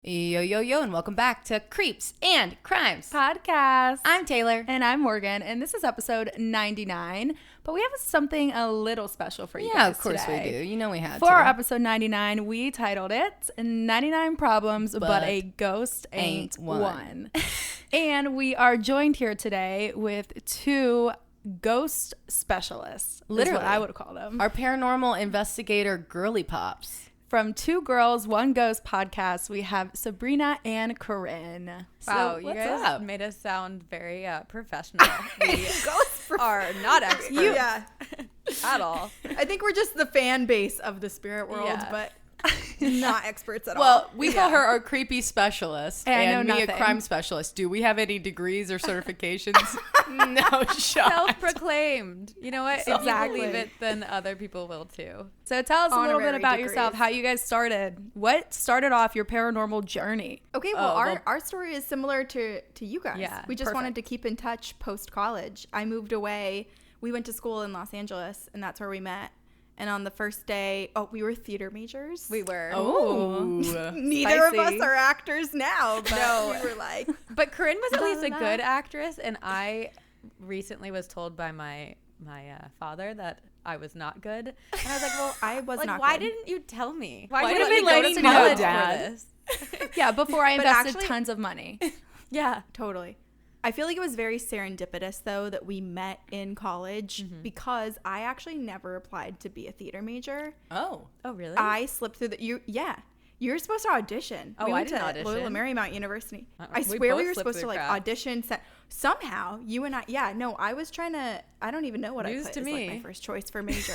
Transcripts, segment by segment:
Yo, yo, yo, and welcome back to Creeps and Crimes Podcast. I'm Taylor. And I'm Morgan, and this is episode 99, but we have something a little special for you guys Yeah, of course today. we do. You know we had For to. our episode 99, we titled it 99 Problems, but a Ghost Ain't One. And we are joined here today with two ghost specialists. Literally. Is what I would call them. Our paranormal investigator girly pops. From Two Girls, One Ghost podcast, we have Sabrina and Corinne. Wow, So, you what's guys up? made us sound very professional. We are not experts at all. I think we're just the fan base of the spirit world, Yeah. but not experts at all. Well, we call her our creepy specialist And I and know me a nothing. crime specialist. Do we have any degrees or certifications? No shot. Self-proclaimed. You know what? Exactly. If you believe it, then other people will too. So tell us a little bit Honorary about degrees. yourself, how you guys started. What started off your paranormal journey? Okay, well, Oh, well- our story is similar to you guys. Yeah, we just perfect. wanted to keep in touch post-college. I moved away. We went to school in Los Angeles, and that's where we met. And on the first day, we were theater majors. We were. Oh. Neither of us Spicy. are actors now, but No. we were like, But Corinne was at least a La, la. good actress, and I recently was told by my father that I was not good. And I was like, well, I was like, not why good. didn't you tell me? Why Why didn't didn't you we go let to me know, college Dad? for this? Yeah, before I But invested actually- tons of money. Yeah. Totally. I feel like it was very serendipitous, though, that we met in college because I actually never applied to be a theater major. Oh. Oh, really? I slipped through you're supposed to audition. Oh, we I went didn't to audition. Loyola Marymount University. I We swear we both were slipped supposed to through like cracks. audition. Somehow you and I was trying to. I don't even know what News I put to as like me. my first choice for major.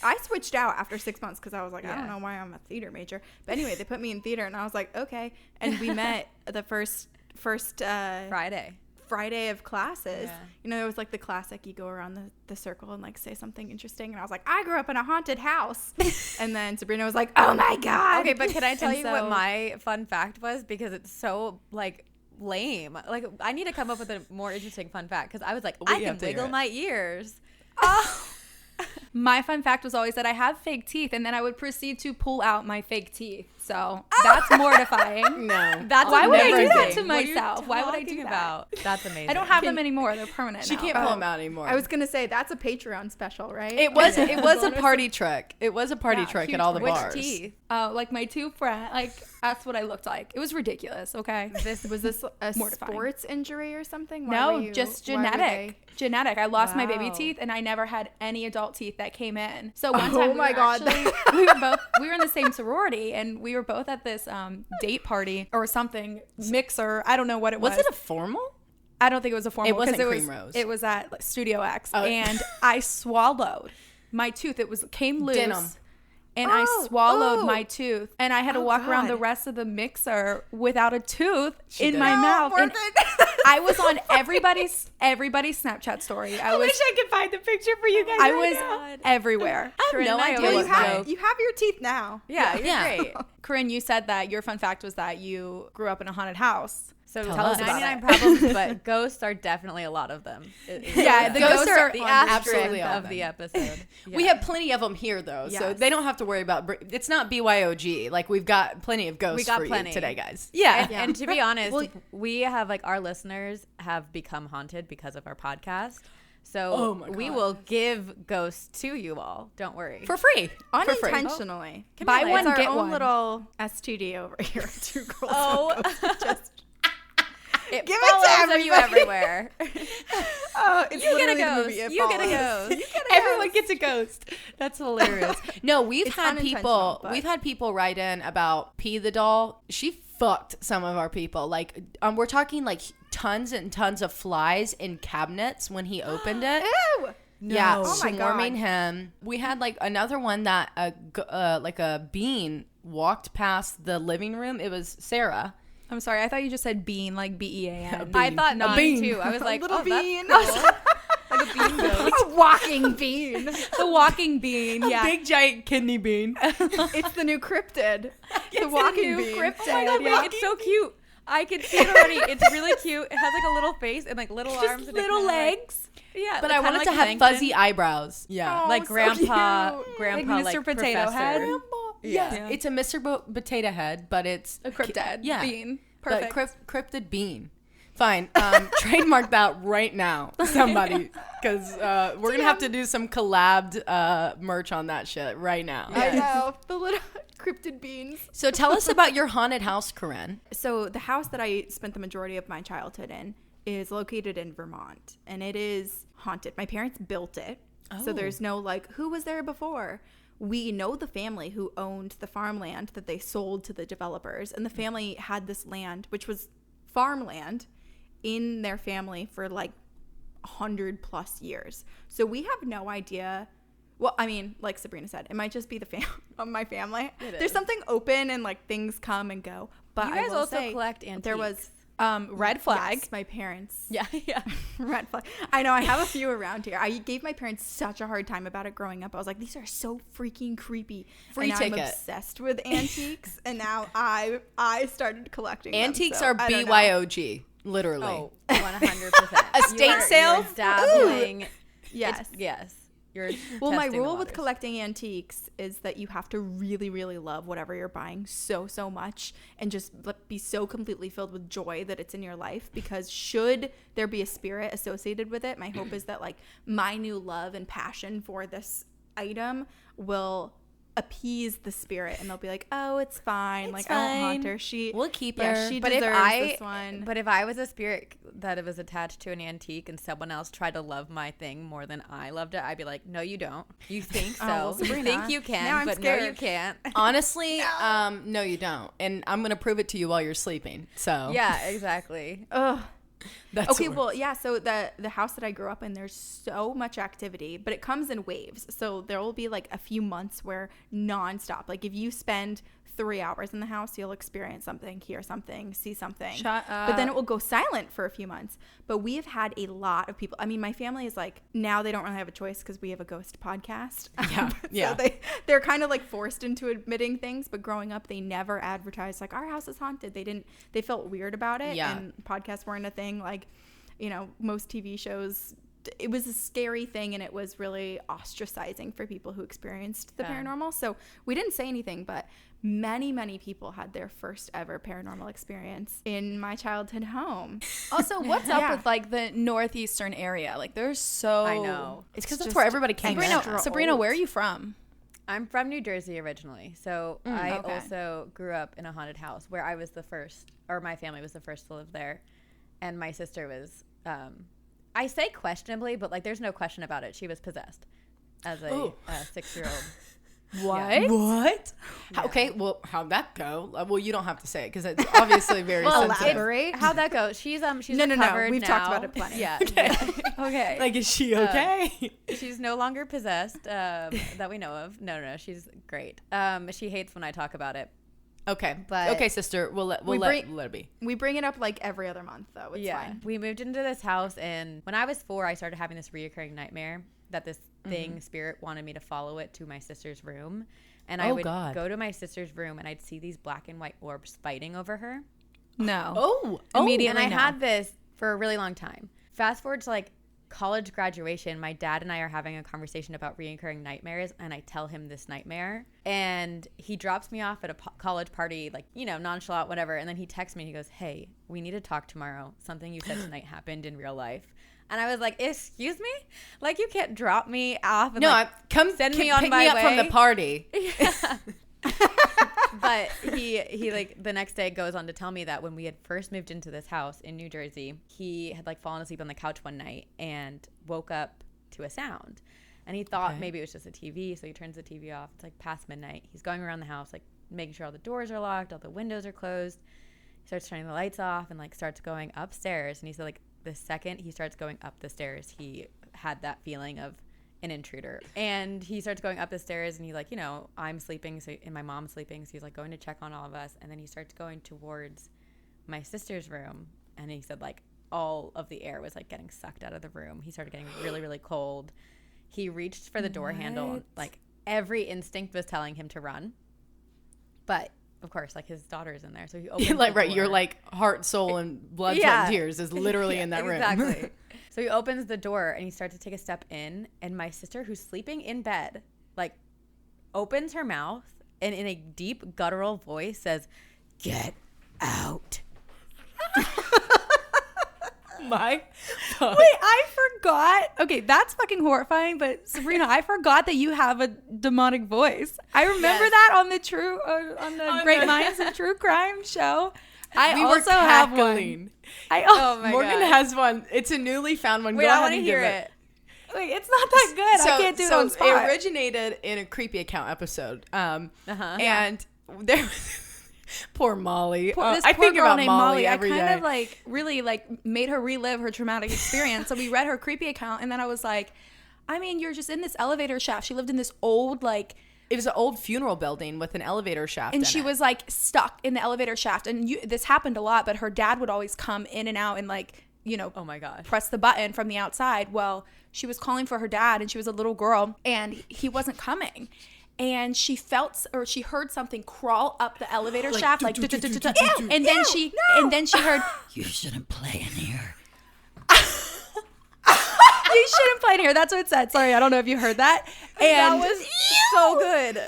I switched out after 6 months because I was like, I don't Yeah. know why I'm a theater major. But anyway, they put me in theater, and I was like, okay. And we met the first Friday of classes. Yeah. You know, it was like the classic, you go around the circle and like say something interesting. And I was like, I grew up in a haunted house. And then Sabrina was like, oh my God. Okay, but can I tell And you what so- my fun fact was? Because it's so, like, lame. Like, I need to come up with a more interesting fun fact because I was like, I We can have to hear wiggle it. my ears. My fun fact was always that I have fake teeth, and then I would proceed to pull out my fake teeth. So that's mortifying. No. That's Why would I do that amazing. to What are you myself? Why would I do talking that? about? That's amazing. I don't have them anymore. They're permanent She now. can't pull them out anymore. I was going to say, that's a Patreon special, right? It was a party trick. It was a party Yeah, trick huge at all the Which bars. teeth? Like my two friends, like that's what I looked like. It was ridiculous. Okay. Was this a Mortifying. sports injury or something? No, just why were genetic. Genetic. I lost my baby Wow. teeth, and I never had any adult teeth that came in. So one Oh time, we my were God. actually- we were in the same sorority, and we were both at this date party or something mixer. I don't know what it was. Was it a formal? I don't think it was a formal. It wasn't 'cause Cream Rose. It was at like, Studio X, Oh. and I swallowed my tooth. It came loose. Denim. And I swallowed oh. my tooth, and I had to walk around the God. rest of the mixer without a tooth She in did. my No, mouth. And Morgan. I was on everybody's Snapchat story. I was I could find the picture for you guys. I was everywhere. I have Corinne no and I idea Well, always what joke. you have your teeth now. Yeah, you're Yeah. great. Corinne, you said that your fun fact was that you grew up in a haunted house. So Tell us about 99 it. problems, but ghosts are definitely a lot of them. Yeah, the ghosts are the on absolutely asterisk all of of the them. episode. We have plenty of them here, though, so Yes. they don't have to worry about. It's not BYOG. Like we've got plenty of ghosts We got for plenty. you today, guys. Yeah. And to be honest, Well- we have like our listeners have become haunted because of our podcast. So Oh my we God. will give ghosts to you all. Don't worry. for free. For free. Unintentionally. Buy on, one, It's our get own one. little STD over here. Two girls. Oh. Just, It Give it to follows you everybody. everywhere. it's You get a literally the ghost. movie It You get a Follows. ghost. Everyone gets a ghost. That's hilarious. No, we've It's had people. unintentional, but- We've had people write in about P the doll. She fucked some of our people. Like, we're talking like tons and tons of flies in cabinets when he opened it. Ew. Yeah, Oh my swarming God. him. We had like another one that like a bean walked past the living room. It was Sarah. I'm sorry, I thought you just said bean, like BEAN. I thought A bean bean. too. I was like, little oh, bean. that's cool. Like a bean ghost. A walking bean. The walking bean. Yeah. Big giant kidney bean. It's the new cryptid. The walking bean. cryptid. Oh my God, wait, yeah. it's so cute. I can see it already. It's really cute. It has like a little face and like little arms and it little kinda, like- legs. yeah, But like, I wanted kinda to like have plankton. fuzzy eyebrows. Yeah. Oh, like so grandpa, cute. grandpa, Like like Mr. Potato professor. Head. Yes, Yeah. it's a Mr. Potato Head, but it's A cryptid bean. The Perfect. cryptid bean. Fine. Trademark that right now, somebody, because we're gonna have to do some collabed merch on that shit right now. I know, the little cryptid beans. So tell us about your haunted house, Corinne. So the house that I spent the majority of my childhood in is located in Vermont, and it is haunted. My parents built it, so there's no like, who was there before? We know the family who owned the farmland that they sold to the developers, and the family had this land, which was farmland, in their family for like 100+ years. So we have no idea. Well, I mean, like Sabrina said, it might just be the of my family. There's something open and like things come and go. But You I guys will also say, collect antiques. there was Red flag. yes, my parents. Yeah. Red flag. I know, I have a few around here. I gave my parents such a hard time about it growing up. I was like, these are so freaking creepy. Free and ticket. I'm obsessed with antiques, and now I started collecting Antiques them, are so I don't know. BYOG, literally. Oh, 100%. Estate sales? You're dabbling. Yes. Yes. You're Well, my testing the rule with waters. collecting antiques is that you have to really, really love whatever you're buying so much, and just be so completely filled with joy that it's in your life, because should there be a spirit associated with it, my hope is that like my new love and passion for this item will appease the spirit, and they'll be like, oh, it's fine. Like, I won't haunt her. We'll keep yeah, her. she But deserves this one. But if I was a spirit that was attached to an antique and someone else tried to love my thing more than I loved it, I'd be like, no, you don't. You think so. Oh, well, You Sabrina, think you now can, I'm but scared. no, you can't. Honestly, no, you don't. And I'm going to prove it to you while you're sleeping. So Yeah, exactly. Ugh. that's Okay, what- well, yeah, so the house that I grew up in, there's so much activity, but it comes in waves. So there will be like a few months where nonstop, like if you spend 3 hours in the house, you'll experience something, hear something, see something. Shut up. But then it will go silent for a few months. But we have had a lot of people. I mean, my family is like, now they don't really have a choice because we have a ghost podcast. Yeah, yeah. So they're kind of like forced into admitting things, but growing up, they never advertised like our house is haunted. They felt weird about it. Yeah. And podcasts weren't a thing. Like, you know, most TV shows, it was a scary thing, and it was really ostracizing for people who experienced the paranormal. So we didn't say anything, but many people had their first ever paranormal experience in my childhood home. Also, what's up Yeah. with like the northeastern area? Like, there's so. I know. it's because that's just where everybody came extra in. Sabrina, old. where are you from? I'm from New Jersey originally, so I okay. also grew up in a haunted house where I was the first, or my family was the first to live there, and my sister was, I say questionably, but like there's no question about it. She was possessed as a 6-year-old. What? What? Okay, well, how'd that go? Well, you don't have to say it because it's obviously very sensitive. Elaborate. How'd that go? She's No. recovered We've now. talked about it plenty. Yeah. Okay. Like, is she okay? She's no longer possessed that we know of. No, she's great. She hates when I talk about it. Okay, But- okay, sister, we'll let it be. We bring it up like every other month, though. It's fine. We moved into this house, and when I was 4, I started having this reoccurring nightmare that this thing, spirit, wanted me to follow it to my sister's room. And I would go to my sister's room, and I'd see these black and white orbs fighting over her. No. Oh, Immediately. And I no. had this for a really long time. Fast forward to like college graduation, my dad and I are having a conversation about reoccurring nightmares, and I tell him this nightmare, and he drops me off at a college party, like, you know, nonchalant, whatever, and then he texts me and he goes, hey, we need to talk tomorrow. Something you said tonight happened in real life. And I was like, excuse me? Like, you can't drop me off and send me on pick my me up way from the party. But he like the next day goes on to tell me that when we had first moved into this house in New Jersey, he had like fallen asleep on the couch one night and woke up to a sound. And he thought maybe it was just a TV, so he turns the TV off. It's like past midnight. He's going around the house, like making sure all the doors are locked, all the windows are closed. He starts turning the lights off and like starts going upstairs. And he said like the second he starts going up the stairs, he had that feeling of an intruder. And he starts going up the stairs, and he like, you know, I'm sleeping, and my mom's sleeping, so he's like going to check on all of us. And then he starts going towards my sister's room, and he said like all of the air was like getting sucked out of the room. He started getting really, really cold. He reached for the door handle, like every instinct was telling him to run, but of course, like his daughter's in there, so he opens Like, the right, door. your like heart, soul, and blood, sweat, and tears is literally in that room. Exactly. So he opens the door and he starts to take a step in, and my sister, who's sleeping in bed, like opens her mouth and in a deep guttural voice says, "Get out." My fuck. Wait, I forgot. Okay, that's fucking horrifying. But Sabrina, I forgot that you have a demonic voice. I remember that on the Great Minds of True Crime show. I also have one. Oh my Morgan God. has one. It's a newly found one. Wait, Go I ahead want to and hear give it. Wait, it's not that good. I can't do it on spot. It originated in a creepy account episode. And there poor Molly. This I poor think girl about named Molly every I day. kind of like really like made her relive her traumatic experience. So we read her creepy account, and then I was like, I mean, you're just in this elevator shaft. She lived in this old like. It was an old funeral building with an elevator shaft. And she was like stuck in the elevator shaft. And this happened a lot, but her dad would always come in and out and like, you know, oh my gosh, press the button from the outside. Well, she was calling for her dad, and she was a little girl, and he wasn't coming. And she heard something crawl up the elevator shaft, like, and then she heard, "You shouldn't play in here." "You shouldn't play in here." That's what it said. Sorry, I don't know if you heard that. And that was so good.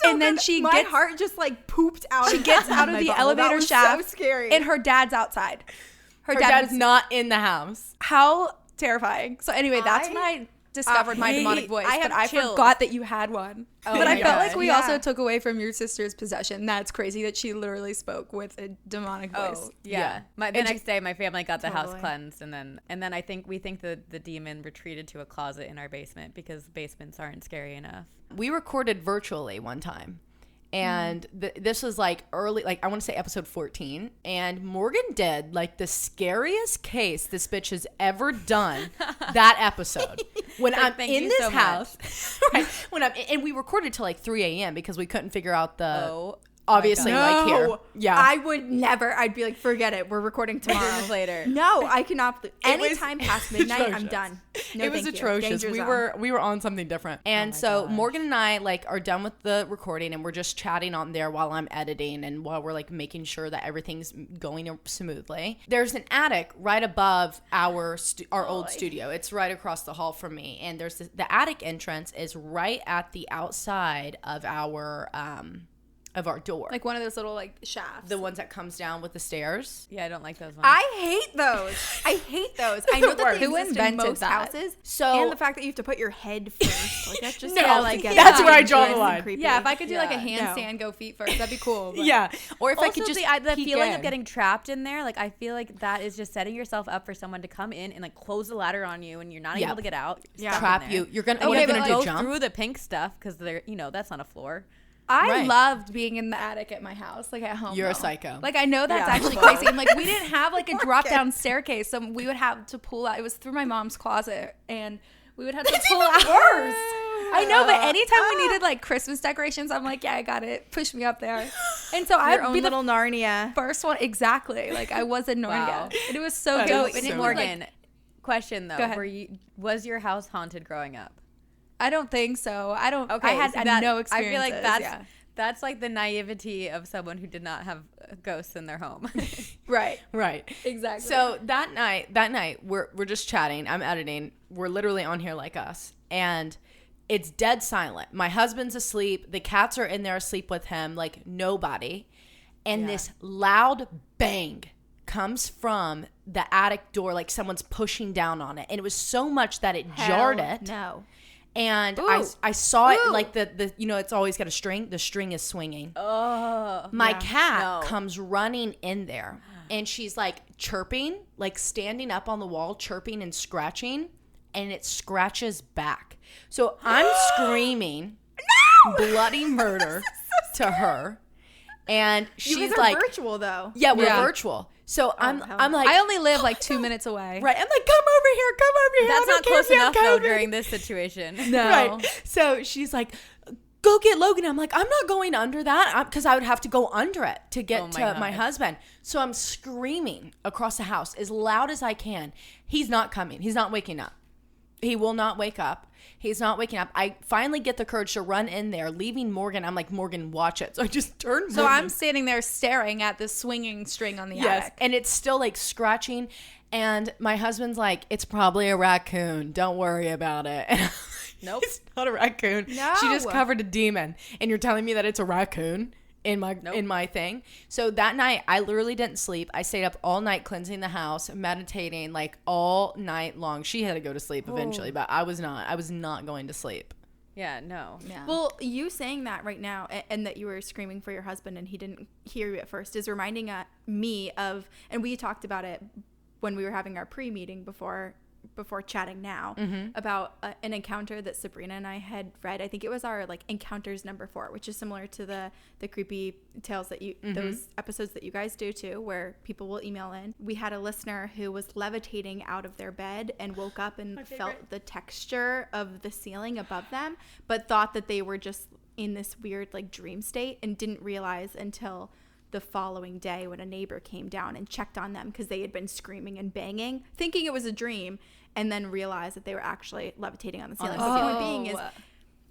And then she my gets heart just like pooped out. She gets out of the elevator shaft. So scary. And her dad's outside. her dad's not in the house. How terrifying. So anyway, that's when I discovered my demonic voice. I have but I chills. forgot that you had one. Oh but I my felt God. like we also took away from your sister's possession. That's crazy that she literally spoke with a demonic voice. Oh yeah. The next day, my family got the house Totally. cleansed, and then I think the demon retreated to a closet in our basement because basements aren't scary enough. We recorded virtually one time. And this was like early, like I want to say episode 14. And Morgan did like the scariest case this bitch has ever done that episode. When I'm thank in you this so house, right? And we recorded till like 3 a.m. because we couldn't figure out the obviously God. like here. No, Yeah. I would never. I'd be like, forget it. We're recording tomorrow. Later. No, I cannot. Any was time past midnight, I'm atrocious. done. No, it was thank you. atrocious. Danger We zone. were on something different. And so Morgan and I like are done with the recording, and we're just chatting on there while I'm editing and while we're like making sure that everything's going smoothly. There's an attic right above our old studio. It's right across the hall from me, and there's the attic entrance is right at the outside of our door. Like one of those little like shafts. The ones that comes down with the stairs. Yeah, I don't like those ones. I hate those. I know that they Who exist in invented most that? houses. So- and the fact that you have to put your head first, like that's just No, like that's where I draw the line. Creepy. Yeah, if I could do like a Yeah. handstand, go feet first, that'd be cool. But. Yeah. Or if I also, could just the peek feeling in. of getting trapped in there, like I feel like that is just setting yourself up for someone to come in and like close the ladder on you, and you're not able to get out. You're stuck in trap there. you. You're gonna. And What you are you have gonna to do? go Jump? through the pink stuff because they're that's on a floor. I Right. loved being in the attic at my house, like at home. You're a though. psycho. Like I know that's Yeah. actually crazy. And like we didn't have like a drop down staircase, so we would have to pull out. It was through my mom's closet, and we would have to pull out. I know, but anytime we needed like Christmas decorations, I'm like, yeah, I got it. Push me up there. And so Your I'd own be the little Narnia. first one. Exactly. Like I was in Narnia. Wow. And it was so That dope. is And so it was, Morgan, like, question though, Go ahead. Was your house haunted growing up? I don't think so. I don't. Okay, I had so that- no I experience. feel like that's like the naivety of someone who did not have ghosts in their home. right. Right. Exactly. So that night, we're just chatting. I'm editing. We're literally on here like us, and it's dead silent. My husband's asleep. The cats are in there asleep with him, like nobody. And this loud bang comes from the attic door, like someone's pushing down on it, and it was so much that it jarred it. No. And Ooh. I saw it Ooh. like the it's always got a string. The string is swinging. Oh, My cat No. comes running in there, and she's like chirping, like standing up on the wall, chirping and scratching, and it scratches back. So I'm screaming bloody murder to her, and You she's guys are like, virtual though. "Yeah, we're Yeah. virtual." So I'm hell no. like, I only live like 2 minutes away. right. I'm like, "Come over here, come over here." That's I don't not care close if you enough have though COVID." during this situation. No. Right. So she's like, go get Logan. I'm like, I'm not going under that because I would have to go under it to get Oh my to my God. husband. So I'm screaming across the house as loud as I can. He's not coming. He's not waking up. He will not wake up. He's not waking up. I finally get the courage to run in there, leaving Morgan. I'm like, Morgan, watch it. So I just turn. So Morgan. I'm standing there staring at the swinging string on the Yes, attic. and it's still like scratching, and my husband's like, it's probably a raccoon. Don't worry about it. And Nope. It's not a raccoon. No. She just covered a demon. And you're telling me that it's a raccoon in my thing. So that night, I literally didn't sleep. I stayed up all night cleansing the house, meditating like all night long. She had to go to sleep eventually, but I was not. I was not going to sleep. Yeah, no. Yeah. Well, you saying that right now and that you were screaming for your husband and he didn't hear you at first is reminding me of, and we talked about it when we were having our pre-meeting before chatting now, about an encounter that Sabrina and I had read. I think it was our like encounters number 4, which is similar to the creepy tales that you those episodes that you guys do too, where people will email in. We had a listener who was levitating out of their bed and woke up and felt the texture of the ceiling above them, but thought that they were just in this weird like dream state and didn't realize until the following day when a neighbor came down and checked on them because they had been screaming and banging, thinking it was a dream, and then realized that they were actually levitating on the ceiling. But the point being is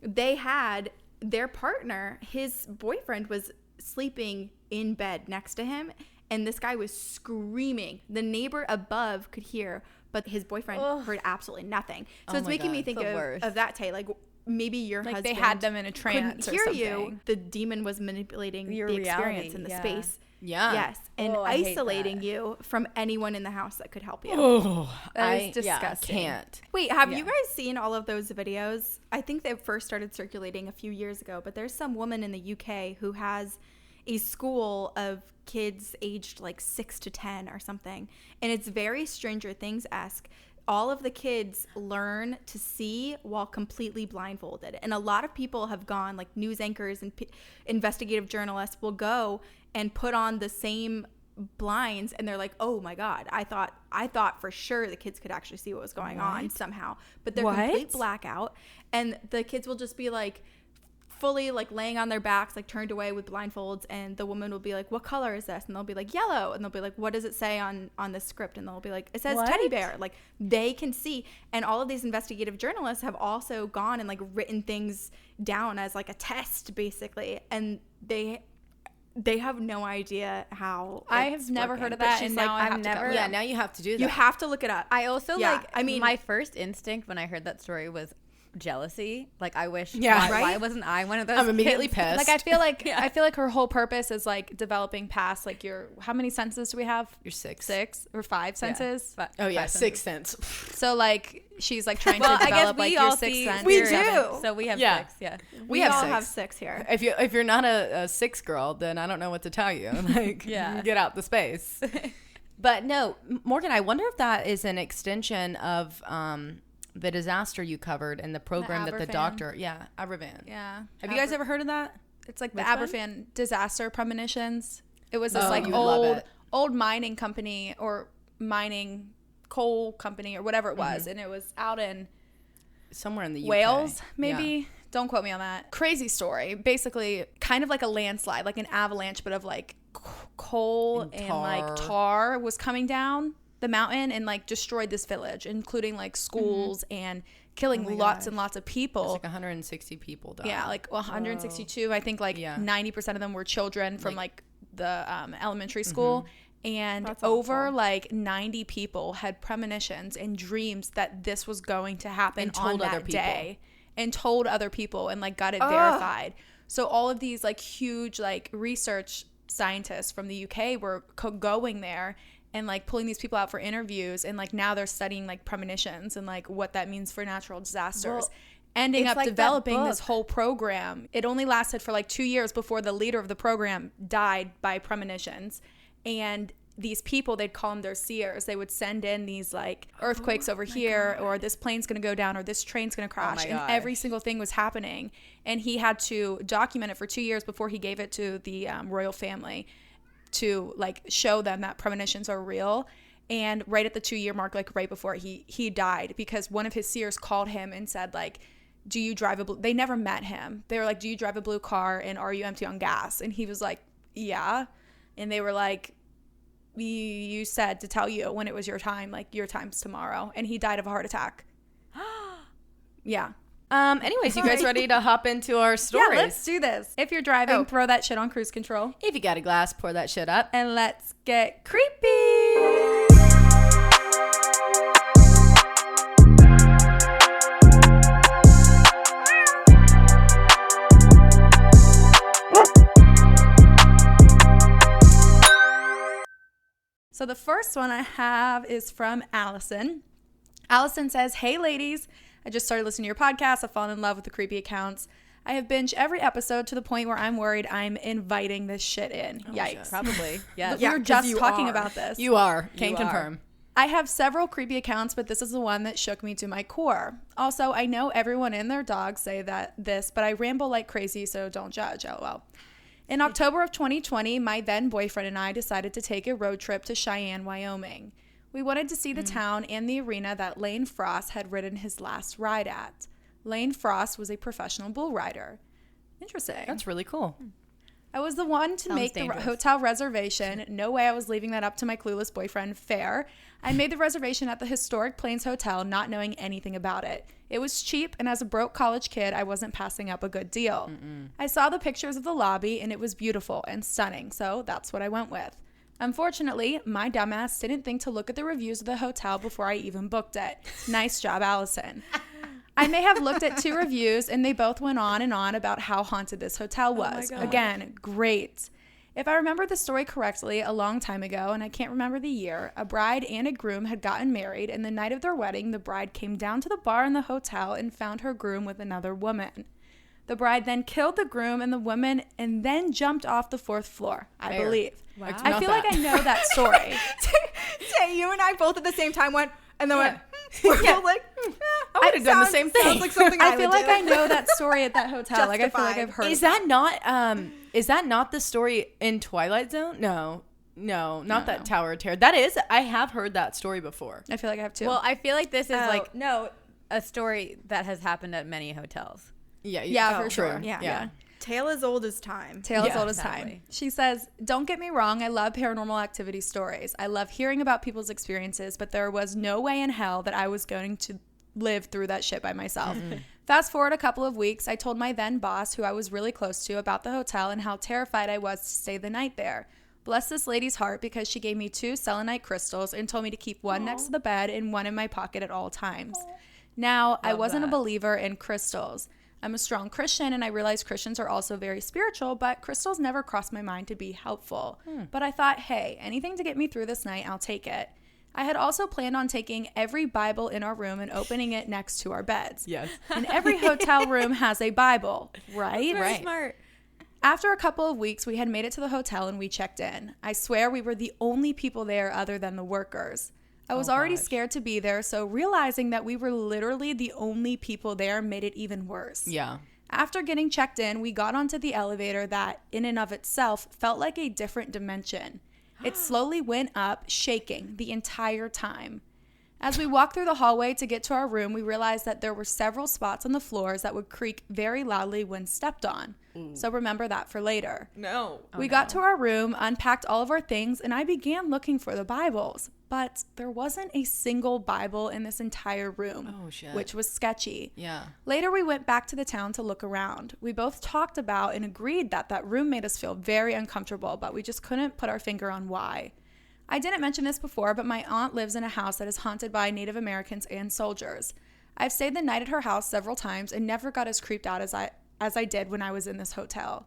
they had their partner, his boyfriend was sleeping in bed next to him, and this guy was screaming. The neighbor above could hear, but his boyfriend heard absolutely nothing. So it's making me think of that, Tay. Like, maybe your husband they had them in a trance couldn't or hear something. you. The demon was manipulating Your the reality, experience in the yeah. space. Yeah. Yes. And I hate isolating that. you from anyone in the house that could help you. Oh, That is disgusting. can't. Wait, have you guys seen all of those videos? I think they first started circulating a few years ago, but there's some woman in the UK who has a school of kids aged like 6 to 10 or something. And it's very Stranger Things-esque. All of the kids learn to see while completely blindfolded. And a lot of people have gone, like news anchors and investigative journalists will go and put on the same blinds, and they're like, oh my God, I thought for sure the kids could actually see what was going on somehow. But they're complete blackout. And the kids will just be like fully like laying on their backs, like turned away with blindfolds, and the woman will be like, what color is this? And they'll be like, yellow. And they'll be like, what does it say on the script? And they'll be like, it says teddy bear. Like, they can see. And all of these investigative journalists have also gone and like written things down as like a test basically, and they have no idea how. I have never heard of that, and now I have to go. Yeah, now you have to do that. You have to look it up. I also I mean, my first instinct when I heard that story was jealousy. Like, I wish why wasn't I one of those? I'm immediately kids? pissed. Like, I feel like her whole purpose is like developing past like your, how many senses do we have? You're 6. 6 or 5 senses. Yeah. Oh yeah, 5 6 cents. So like she's like trying Well, to I guess develop we like your all 6th see. sense. We or do. 7th. So we have Yeah. 6. Yeah. We have all 6. have 6 here. If you're not a 6 girl, then I don't know what to tell you. Like, get out the space. But no, Morgan, I wonder if that is an extension of the disaster you covered in the program that the Aberfan. doctor, Aberfan. Yeah. Have you guys ever heard of that? It's like the Which one? Aberfan disaster premonitions. It was this Oh, like you would love it. old mining company or mining coal company or whatever it was, and it was out in Somewhere in the UK. Wales, maybe. Yeah. Don't quote me on that. Crazy story. Basically, kind of like a landslide, like an avalanche, but of like coal and like tar was coming down the mountain and like destroyed this village, including like schools and killing lots and lots of people. It's like 160 people died. Yeah, like 162. I think like 90% of them were children from like the elementary school. And over like 90 people had premonitions and dreams that this was going to happen on that day, and told other people and like got it verified. So all of these like huge like research scientists from the UK were going there and like pulling these people out for interviews, and like now they're studying like premonitions and like what that means for natural disasters. Ending up like that developing this book. whole program. It only lasted for like 2 years before the leader of the program died by premonitions. And these people, they'd call them their seers. They would send in these like earthquakes over here, or this plane's going to go down, or this train's going to crash. And every single thing was happening. And he had to document it for 2 years before he gave it to the royal family to like show them that premonitions are real. And right at the 2 year mark, like right before he died, because one of his seers called him and said like, do you drive a blue? They never met him. They were like, do you drive a blue car, and are you empty on gas? And he was like, yeah. And they were like, you said to tell you when it was your time, like your time's tomorrow. And he died of a heart attack. Yeah. Anyways, you guys ready to hop into our stories? Yeah, let's do this. If you're driving, throw that shit on cruise control. If you got a glass, pour that shit up. And let's get creepy. So the first one I have is from Allison. Allison says, "Hey ladies, I just started listening to your podcast. I've fallen in love with the creepy accounts. I have binged every episode to the point where I'm worried I'm inviting this shit in." Yikes. Shit. Probably. Yes. We were just you talking are. about this. You are. Can You confirm. I have several creepy accounts, but this is the one that shook me to my core. Also, I know everyone and their dogs say this, but I ramble like crazy, so don't judge, lol. In October of 2020, my then boyfriend and I decided to take a road trip to Cheyenne, Wyoming. We wanted to see the town and the arena that Lane Frost had ridden his last ride at. Lane Frost was a professional bull rider. Interesting. That's really cool. I was the one to Sounds make dangerous. the hotel reservation. No way I was leaving that up to my clueless boyfriend. Fair. I made the reservation at the historic Plains Hotel, not knowing anything about it. It was cheap, and as a broke college kid, I wasn't passing up a good deal. I saw the pictures of the lobby, and it was beautiful and stunning, so that's what I went with. Unfortunately, my dumbass didn't think to look at the reviews of the hotel before I even booked it. Nice job, Allison. I may have looked at 2 reviews, and they both went on and on about how haunted this hotel was. Again, great. If I remember the story correctly, a long time ago, and I can't remember the year, a bride and a groom had gotten married, and the night of their wedding, the bride came down to the bar in the hotel and found her groom with another woman. The bride then killed the groom and the woman and then jumped off the 4th floor, I believe. Wow. I feel like I know that story. Tay, you and I both at the same time went, and then went, we're both like, I would have done the same thing. Sounds like something I I feel would like do. I know that story at that hotel. Like I feel like I've heard. Is that not the story in Twilight Zone? No, not that Tower of Terror. That is. I have heard that story before. I feel like I have too. Well, I feel like this is like no. a story that has happened at many hotels. Yeah, for sure. Yeah. Tale as old as time. Tale as old as exactly. time. She says, "Don't get me wrong, I love paranormal activity stories. I love hearing about people's experiences, but there was no way in hell that I was going to live through that shit by myself." Fast forward a couple of weeks, I told my then boss, who I was really close to, about the hotel and how terrified I was to stay the night there. Bless this lady's heart, because she gave me 2 selenite crystals and told me to keep one next to the bed and one in my pocket at all times. Now, I wasn't a believer in crystals. I'm a strong Christian, and I realize Christians are also very spiritual, but crystals never crossed my mind to be helpful. But I thought, hey, anything to get me through this night, I'll take it. I had also planned on taking every Bible in our room and opening it next to our beds. Yes. And every hotel room has a Bible, right? Very smart. After a couple of weeks, we had made it to the hotel and we checked in. I swear we were the only people there other than the workers. I was already scared to be there, so realizing that we were literally the only people there made it even worse. Yeah. After getting checked in, we got onto the elevator that, in and of itself, felt like a different dimension. It slowly went up, shaking the entire time. As we walked through the hallway to get to our room, we realized that there were several spots on the floors that would creak very loudly when stepped on. So remember that for later. No. We got to our room, unpacked all of our things, and I began looking for the Bibles. But there wasn't a single Bible in this entire room, Oh, shit. which was sketchy. Yeah. Later, we went back to the town to look around. We both talked about and agreed that that room made us feel very uncomfortable, but we just couldn't put our finger on why. I didn't mention this before, but my aunt lives in a house that is haunted by Native Americans and soldiers. I've stayed the night at her house several times and never got as creeped out as I did when I was in this hotel.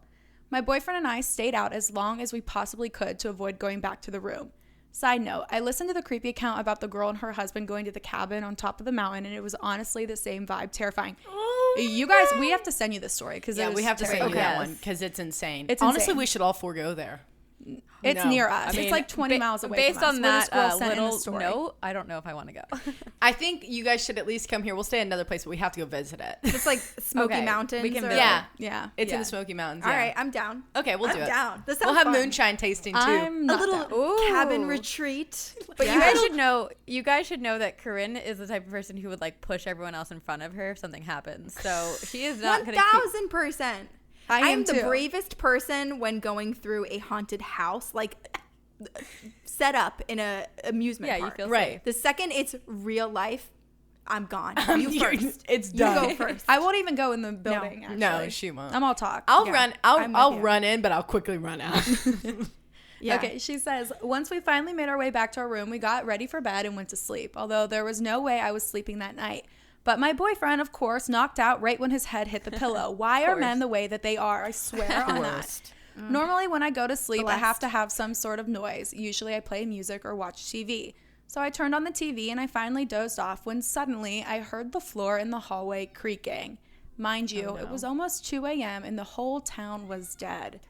My boyfriend and I stayed out as long as we possibly could to avoid going back to the room. Side note, I listened to the creepy account about the girl and her husband going to the cabin on top of the mountain, and it was honestly the same vibe, terrifying. You guys, we have to send you this story because Yeah, we have to send you terrifying. that one because it's insane. It's Honestly, insane. we should all forego there. It's No. near us. I mean, it's like 20 miles away Based from us. on Where this that girl sent in the little story. note, I don't know if I want to go. I think you guys should at least come here. We'll stay at another place, but we have to go visit it. Just like Smoky Okay, Mountains. we can or- visit. Yeah. Yeah. It's in Yeah. the Smoky Mountains. All Yeah. right, I'm down. Okay, we'll do I'm it. down. This We'll sounds have fun. moonshine tasting too. I'm A not little down. cabin Ooh. retreat. But you guys should know that Corinne is the type of person who would like push everyone else in front of her if something happens. So she is not going to 1,000%. I am the too. bravest person when going through a haunted house, like set up in a amusement Yeah, you park. feel Right. safe. The second it's real life, I'm gone. You You're- first. It's You done. go first. I won't even go in the building. Actually. No, she won't. I'm all talk. I'll Yeah, run. I'm with I'll you. run in, but I'll quickly run out. Yeah. Okay, she says, once we finally made our way back to our room, we got ready for bed and went to sleep, although there was no way I was sleeping that night. But my boyfriend, of course, knocked out right when his head hit the pillow. Why are men the way that they are? I swear on that. Normally when I go to sleep, I have to have some sort of noise. Usually I play music or watch TV. So I turned on the TV and I finally dozed off when suddenly I heard the floor in the hallway creaking. Mind you, it was almost 2 a.m. and the whole town was dead.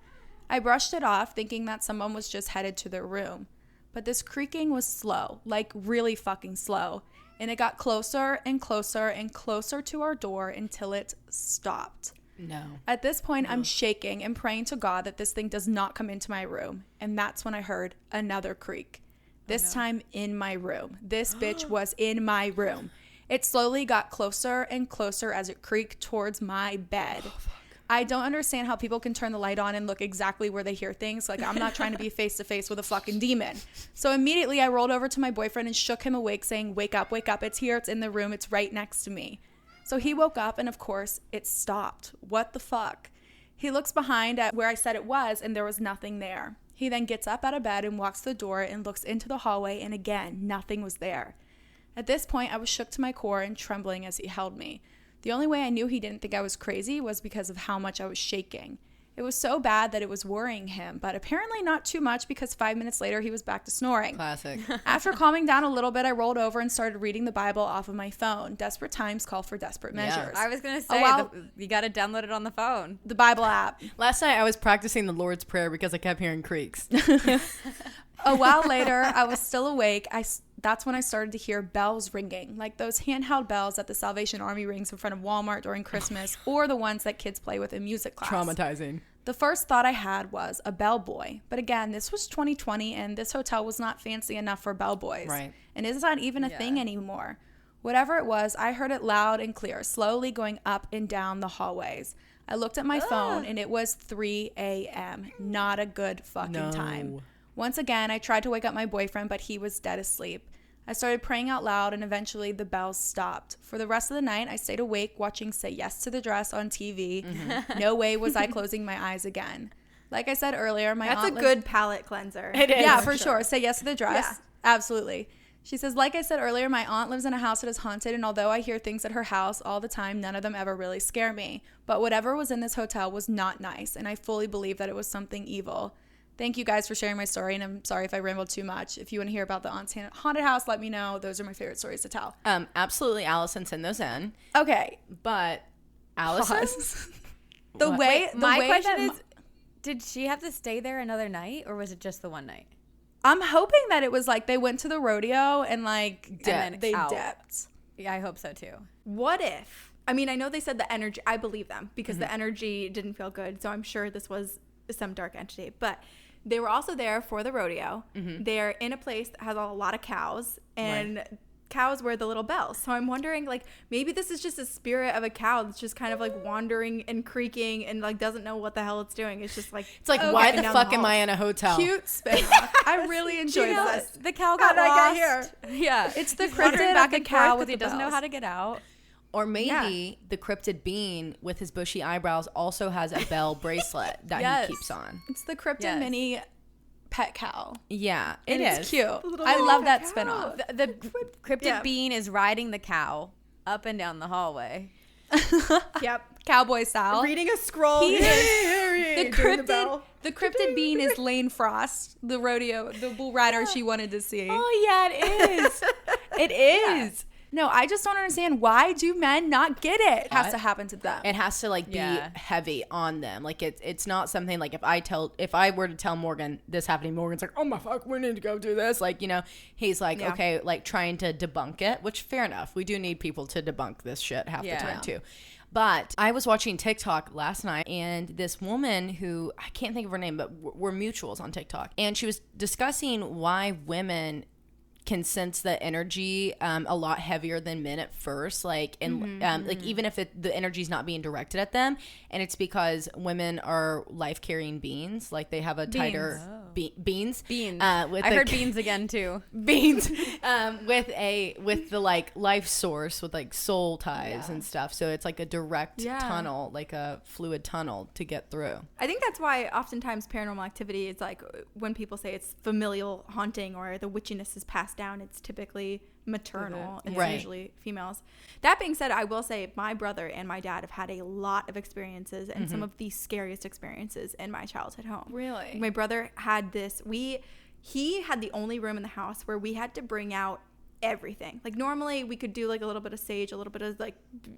I brushed it off thinking that someone was just headed to their room. But this creaking was slow, like really fucking slow. And it got closer and closer and closer to our door until it stopped. No. At this point, I'm shaking and praying to God that this thing does not come into my room. And that's when I heard another creak. This time in my room. This bitch was in my room. It slowly got closer and closer as it creaked towards my bed. I don't understand how people can turn the light on and look exactly where they hear things. Like, I'm not trying to be face to face with a fucking demon. So immediately I rolled over to my boyfriend and shook him awake saying, wake up, it's here, it's in the room, it's right next to me. So he woke up and of course it stopped. What the fuck? He looks behind at where I said it was and there was nothing there. He then gets up out of bed and walks to the door and looks into the hallway and again, nothing was there. At this point, I was shook to my core and trembling as he held me. The only way I knew he didn't think I was crazy was because of how much I was shaking. It was so bad that it was worrying him, but apparently not too much because 5 minutes later he was back to snoring. Classic. After calming down a little bit, I rolled over and started reading the Bible off of my phone. Desperate times call for desperate measures. I was going to say, you got to download it on the phone. The Bible app. Last night I was practicing the Lord's Prayer because I kept hearing creaks. A while later, I was still awake. That's when I started to hear bells ringing, like those handheld bells that the Salvation Army rings in front of Walmart during Christmas, or the ones that kids play with in music class. Traumatizing. The first thought I had was a bellboy. But again, this was 2020, and this hotel was not fancy enough for bellboys. Right. And it's not even a thing anymore. Whatever it was, I heard it loud and clear, slowly going up and down the hallways. I looked at my phone, and it was 3 a.m. Not a good fucking time. Once again, I tried to wake up my boyfriend, but he was dead asleep. I started praying out loud, and eventually the bells stopped. For the rest of the night, I stayed awake watching Say Yes to the Dress on TV. Mm-hmm. No way was I closing my eyes again. Like I said earlier, my aunt... That's a good palate cleanser. It is. Yeah, for sure. Say Yes to the Dress. Yeah. Absolutely. She says, like I said earlier, my aunt lives in a house that is haunted, and although I hear things at her house all the time, none of them ever really scare me. But whatever was in this hotel was not nice, and I fully believe that it was something evil. Thank you guys for sharing my story, and I'm sorry if I rambled too much. If you want to hear about the aunt's haunted house, let me know. Those are my favorite stories to tell. Absolutely, Allison, send those in. Okay. But, Allison? My question is, did she have to stay there another night, or was it just the one night? I'm hoping that it was like they went to the rodeo and like they dipped. Yeah, I hope so too. What if, I mean, I know they said the energy, I believe them because the energy didn't feel good. So I'm sure this was some dark entity, but they were also there for the rodeo. They're in a place that has a lot of cows, and cows wear the little bells. So I'm wondering, like, maybe this is just a spirit of a cow that's just kind of like wandering and creaking and like doesn't know what the hell it's doing. It's just like, it's like, why the fuck am I in a hotel? Cute spin-off. I really enjoyed this. The cow got lost. How did I get here? Yeah, it's the cryptid of the cow with he doesn't know how to get out. Or maybe the cryptid being with his bushy eyebrows also has a bell bracelet that he keeps on. It's the cryptid mini pet cow. Yeah, it's cute. I love that spinoff. The cryptid being is riding the cow up and down the hallway. Yep, cowboy style. Reading a scroll. The cryptid being is Lane Frost, the bull rider she wanted to see. Oh yeah, it is. It is. Yeah. No, I just don't understand, why do men not get it? It has to happen to them. It has to like be heavy on them. Like it's not something like if I were to tell Morgan this happening, Morgan's like, oh my fuck, we need to go do this. Like, you know, he's like, okay, like trying to debunk it, which fair enough. We do need people to debunk this shit half the time too. But I was watching TikTok last night, and this woman who, I can't think of her name, but we're mutuals on TikTok. And she was discussing why women can sense the energy a lot heavier than men at first, like, and like even if the energy is not being directed at them, and it's because women are life-carrying beings, like they have a tighter beings. I heard beans again too. Beans with the like life source with like soul ties and stuff. So it's like a direct tunnel, like a fluid tunnel to get through. I think that's why oftentimes paranormal activity is like when people say it's familial haunting or the witchiness is passed down, it's typically maternal. It's Right. usually females. That being said, I will say my brother and my dad have had a lot of experiences and some of the scariest experiences in my childhood home. Really? My brother had this. He had the only room in the house where we had to bring out everything. Like normally we could do like a little bit of sage, a little bit of like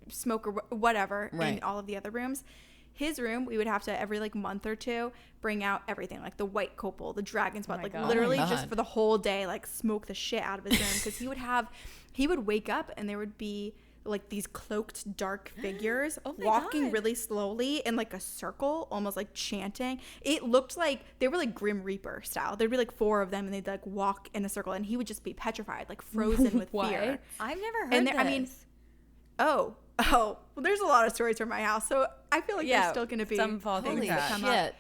smoke or whatever in all of the other rooms. His room, we would have to every like month or two bring out everything, like the white copal, the dragon's blood, like literally just for the whole day, like smoke the shit out of his room, because he would wake up and there would be like these cloaked dark figures walking really slowly in like a circle, almost like chanting. It looked like they were like Grim Reaper style. There'd be like 4 of them and they'd like walk in a circle, and he would just be petrified, like frozen with fear. I've never heard this. I mean, well, there's a lot of stories from my house, so I feel like there's still going to be some fall things that come up.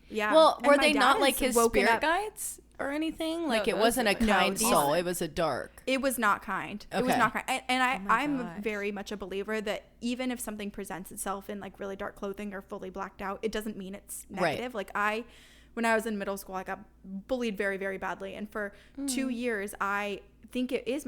Yeah. Well, And were my they dad not has like his woken spirit up- guides or anything? Like No, it wasn't a kind these- soul. It was a dark. It was not kind. It was Okay. not kind. And I'm gosh. very much a believer that even if something presents itself in like really dark clothing or fully blacked out, it doesn't mean it's negative. Like when I was in middle school, I got bullied very, very badly. And for 2 years, I think it is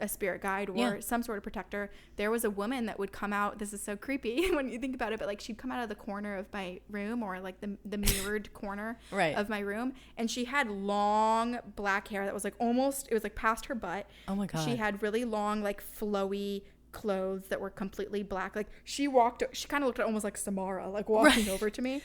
a spirit guide or some sort of protector. There was a woman that would come out. This is so creepy when you think about it, but like she'd come out of the corner of my room, or like the mirrored corner of my room, and she had long black hair that was like it was like past her butt. Oh my God. She had really long, like flowy clothes that were completely black. Like she kind of looked almost like Samara, like walking over to me,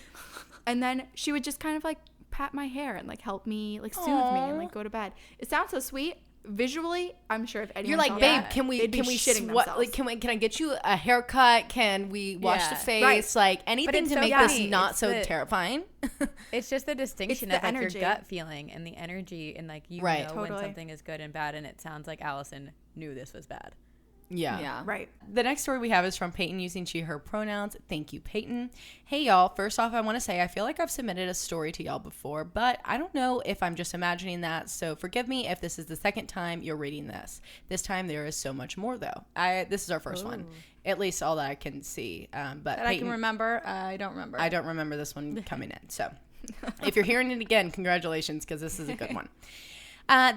and then she would just kind of like pat my hair and like help me, like soothe me and like go to bed. It sounds so sweet. Visually, I'm sure if anyone You're like, saw babe, that, can we shitting what? themselves. Like, can I get you a haircut? Can we wash the face? Right. Like anything it's to so make this funny. not It's so the- terrifying. It's just the distinction the of like energy. your gut feeling and the energy, and like you Right. know when Totally. something is good and bad, and it sounds like Allison knew this was bad. Yeah. Right. The next story we have is from Peyton using she, her pronouns. Thank you, Peyton. Hey, y'all. First off, I want to say I feel like I've submitted a story to y'all before, but I don't know if I'm just imagining that. So forgive me if this is the second time you're reading this. This time there is so much more, though. This is our first one, at least all that I can see. But That Peyton, I can remember. I don't remember. I don't remember this one coming in. So if you're hearing it again, congratulations, because this is a good one.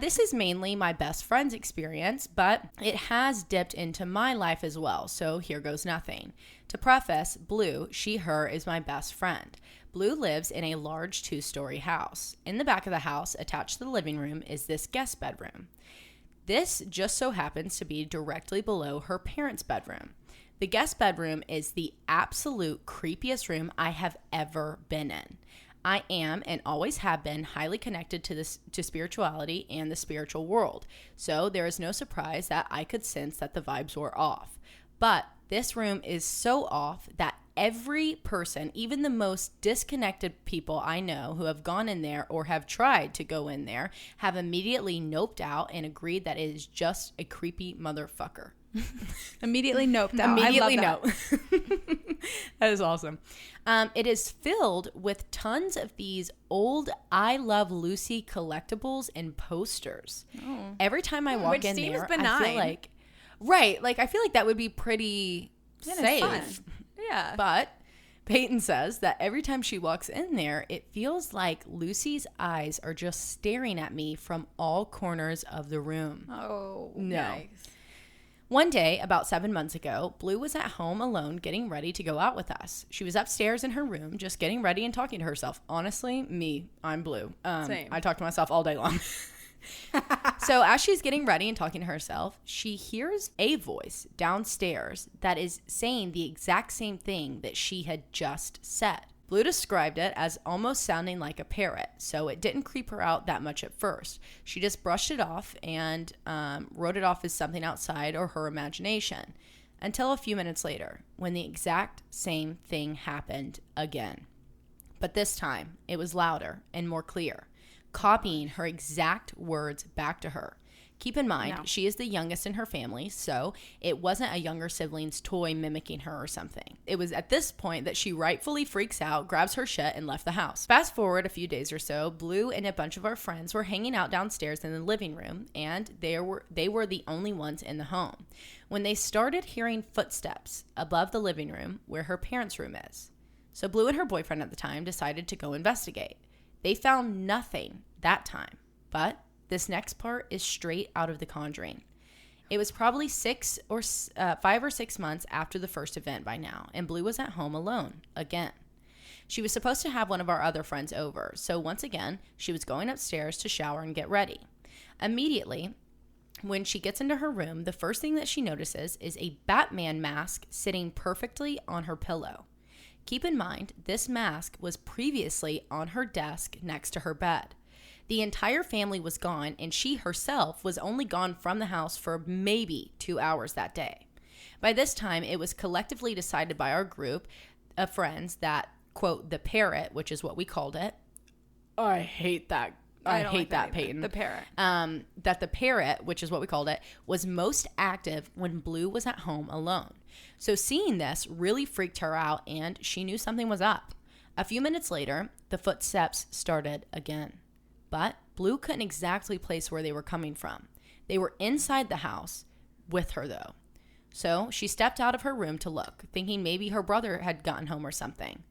This is mainly my best friend's experience, but it has dipped into my life as well, so here goes nothing. To preface, Blue, she, her, is my best friend. Blue lives in a large 2-story house. In the back of the house, attached to the living room, is this guest bedroom. This just so happens to be directly below her parents' bedroom. The guest bedroom is the absolute creepiest room I have ever been in. I am and always have been highly connected to spirituality and the spiritual world. So there is no surprise that I could sense that the vibes were off. But this room is so off that every person, even the most disconnected people I know who have gone in there or have tried to go in there, have immediately noped out and agreed that it is just a creepy motherfucker. Immediately noped out. Immediately I love that. no. That is awesome. It is filled with tons of these old I Love Lucy collectibles and posters. Oh. Every time I walk Which in seems there, benign. I feel like, right, like I feel like that would be pretty safe. fun. Yeah. But Peyton says that every time she walks in there, it feels like Lucy's eyes are just staring at me from all corners of the room. Oh, No. Yikes. One day, about 7 months ago, Blue was at home alone getting ready to go out with us. She was upstairs in her room just getting ready and talking to herself. Honestly, I'm Blue. Same. I talk to myself all day long. So as she's getting ready and talking to herself, she hears a voice downstairs that is saying the exact same thing that she had just said. Blue described it as almost sounding like a parrot, so it didn't creep her out that much at first. She just brushed it off and wrote it off as something outside or her imagination, until a few minutes later, when the exact same thing happened again. But this time, it was louder and more clear, copying her exact words back to her. Keep in mind, she is the youngest in her family, so it wasn't a younger sibling's toy mimicking her or something. It was at this point that she rightfully freaks out, grabs her shit, and left the house. Fast forward a few days or so, Blue and a bunch of our friends were hanging out downstairs in the living room, and they were the only ones in the home, when they started hearing footsteps above the living room where her parents' room is. So Blue and her boyfriend at the time decided to go investigate. They found nothing that time, but this next part is straight out of The Conjuring. It was probably 5 or 6 months after the first event by now, and Blue was at home alone again. She was supposed to have one of our other friends over, so once again, she was going upstairs to shower and get ready. Immediately, when she gets into her room, the first thing that she notices is a Batman mask sitting perfectly on her pillow. Keep in mind, this mask was previously on her desk next to her bed. The entire family was gone, and she herself was only gone from the house for maybe 2 hours that day. By this time, it was collectively decided by our group of friends that, quote, the parrot, which is what we called it. I hate that. I hate that, Peyton. The parrot. That the parrot, which is what we called it, was most active when Blue was at home alone. So seeing this really freaked her out, and she knew something was up. A few minutes later, the footsteps started again. But Blue couldn't exactly place where they were coming from. They were inside the house with her, though. So she stepped out of her room to look, thinking maybe her brother had gotten home or something.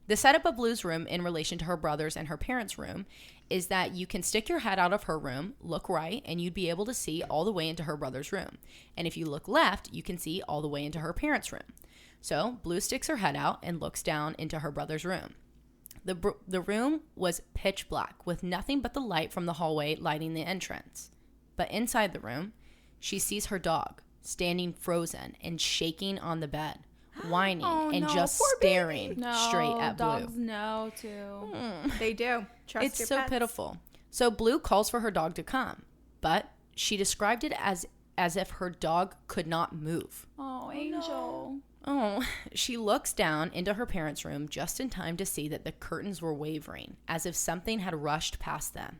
The setup of Blue's room in relation to her brother's and her parents' room is that you can stick your head out of her room, look right, and you'd be able to see all the way into her brother's room. And if you look left, you can see all the way into her parents' room. So Blue sticks her head out and looks down into her brother's room. The room was pitch black with nothing but the light from the hallway lighting the entrance. But inside the room, she sees her dog standing frozen and shaking on the bed, whining just staring straight at Blue. Dogs know too. They do. Trust It's your so pets. pitiful. So Blue calls for her dog to come, but she described it as if her dog could not move. Oh, Angel. Oh, she looks down into her parents' room just in time to see that the curtains were wavering, as if something had rushed past them.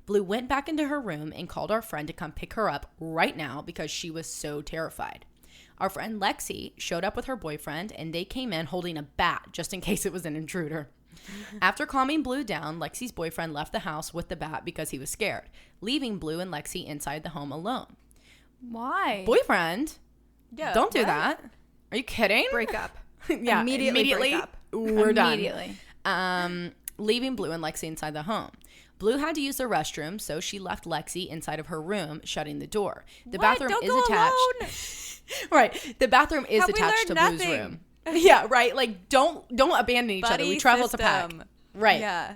Blue went back into her room and called our friend to come pick her up right now because she was so terrified. Our friend Lexi showed up with her boyfriend, and they came in holding a bat just in case it was an intruder. After calming Blue down, Lexi's boyfriend left the house with the bat because he was scared, leaving Blue and Lexi inside the home alone. Why? Boyfriend? Yeah. Don't do that. Are you kidding? Break up. Yeah, Immediately break up. We're done. Immediately. Leaving Blue and Lexi inside the home. Blue had to use the restroom, so she left Lexi inside of her room, shutting the door. The bathroom Don't is go attached. Right. The bathroom is Have we attached to learned Blue's nothing? room. Yeah, right. Like don't abandon each other. Buddy We travel as a pack. system. Right. Yeah.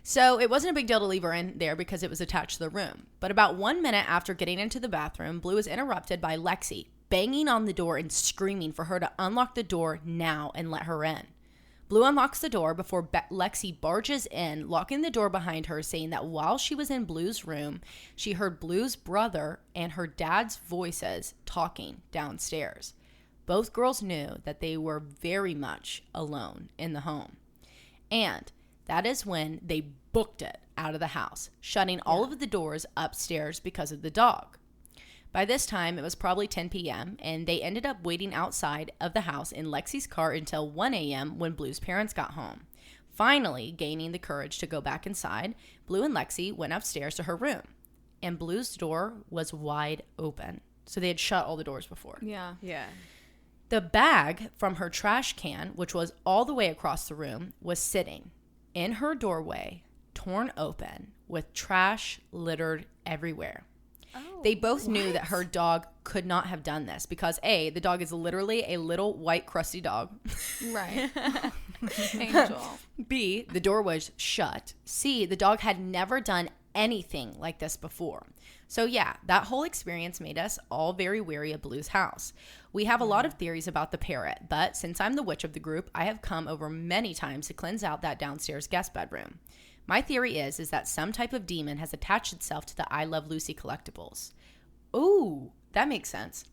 So it wasn't a big deal to leave her in there because it was attached to the room. But about 1 minute after getting into the bathroom, Blue was interrupted by Lexi banging on the door and screaming for her to unlock the door now and let her in. Blue unlocks the door before Lexi barges in, locking the door behind her, saying that while she was in Blue's room, she heard Blue's brother and her dad's voices talking downstairs. Both girls knew that they were very much alone in the home. And that is when they booked it out of the house, shutting all of the doors upstairs because of the dog. By this time, it was probably 10 p.m., and they ended up waiting outside of the house in Lexi's car until 1 a.m. when Blue's parents got home. Finally, gaining the courage to go back inside, Blue and Lexi went upstairs to her room, and Blue's door was wide open. So they had shut all the doors before. Yeah. Yeah. The bag from her trash can, which was all the way across the room, was sitting in her doorway, torn open, with trash littered everywhere. They both knew that her dog could not have done this because A, the dog is literally a little white crusty dog. Right. Angel. B, the door was shut. C, the dog had never done anything like this before. So yeah, that whole experience made us all very wary of Blue's house. We have a lot of theories about the parrot, but since I'm the witch of the group, I have come over many times to cleanse out that downstairs guest bedroom. My theory is that some type of demon has attached itself to the I Love Lucy collectibles. Ooh, that makes sense.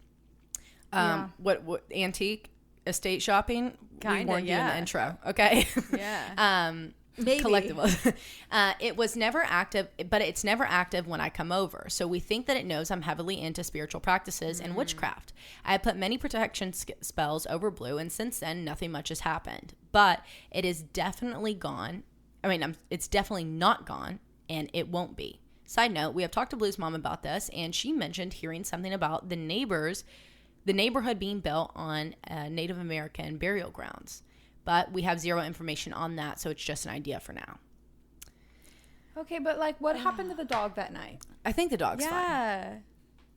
What antique estate shopping? Kinda, we weren't doing yeah. the intro, okay? Yeah. Maybe. Collectibles. It was never active, but it's never active when I come over. So we think that it knows I'm heavily into spiritual practices and witchcraft. I have put many protection spells over Blue, and since then, nothing much has happened. But it is definitely gone. It's definitely not gone, and it won't be. Side note, we have talked to Blue's mom about this, and she mentioned hearing something about the neighborhood being built on Native American burial grounds. But we have zero information on that, so it's just an idea for now. Okay, but like, what happened to the dog that night? I think the dog's fine. Yeah.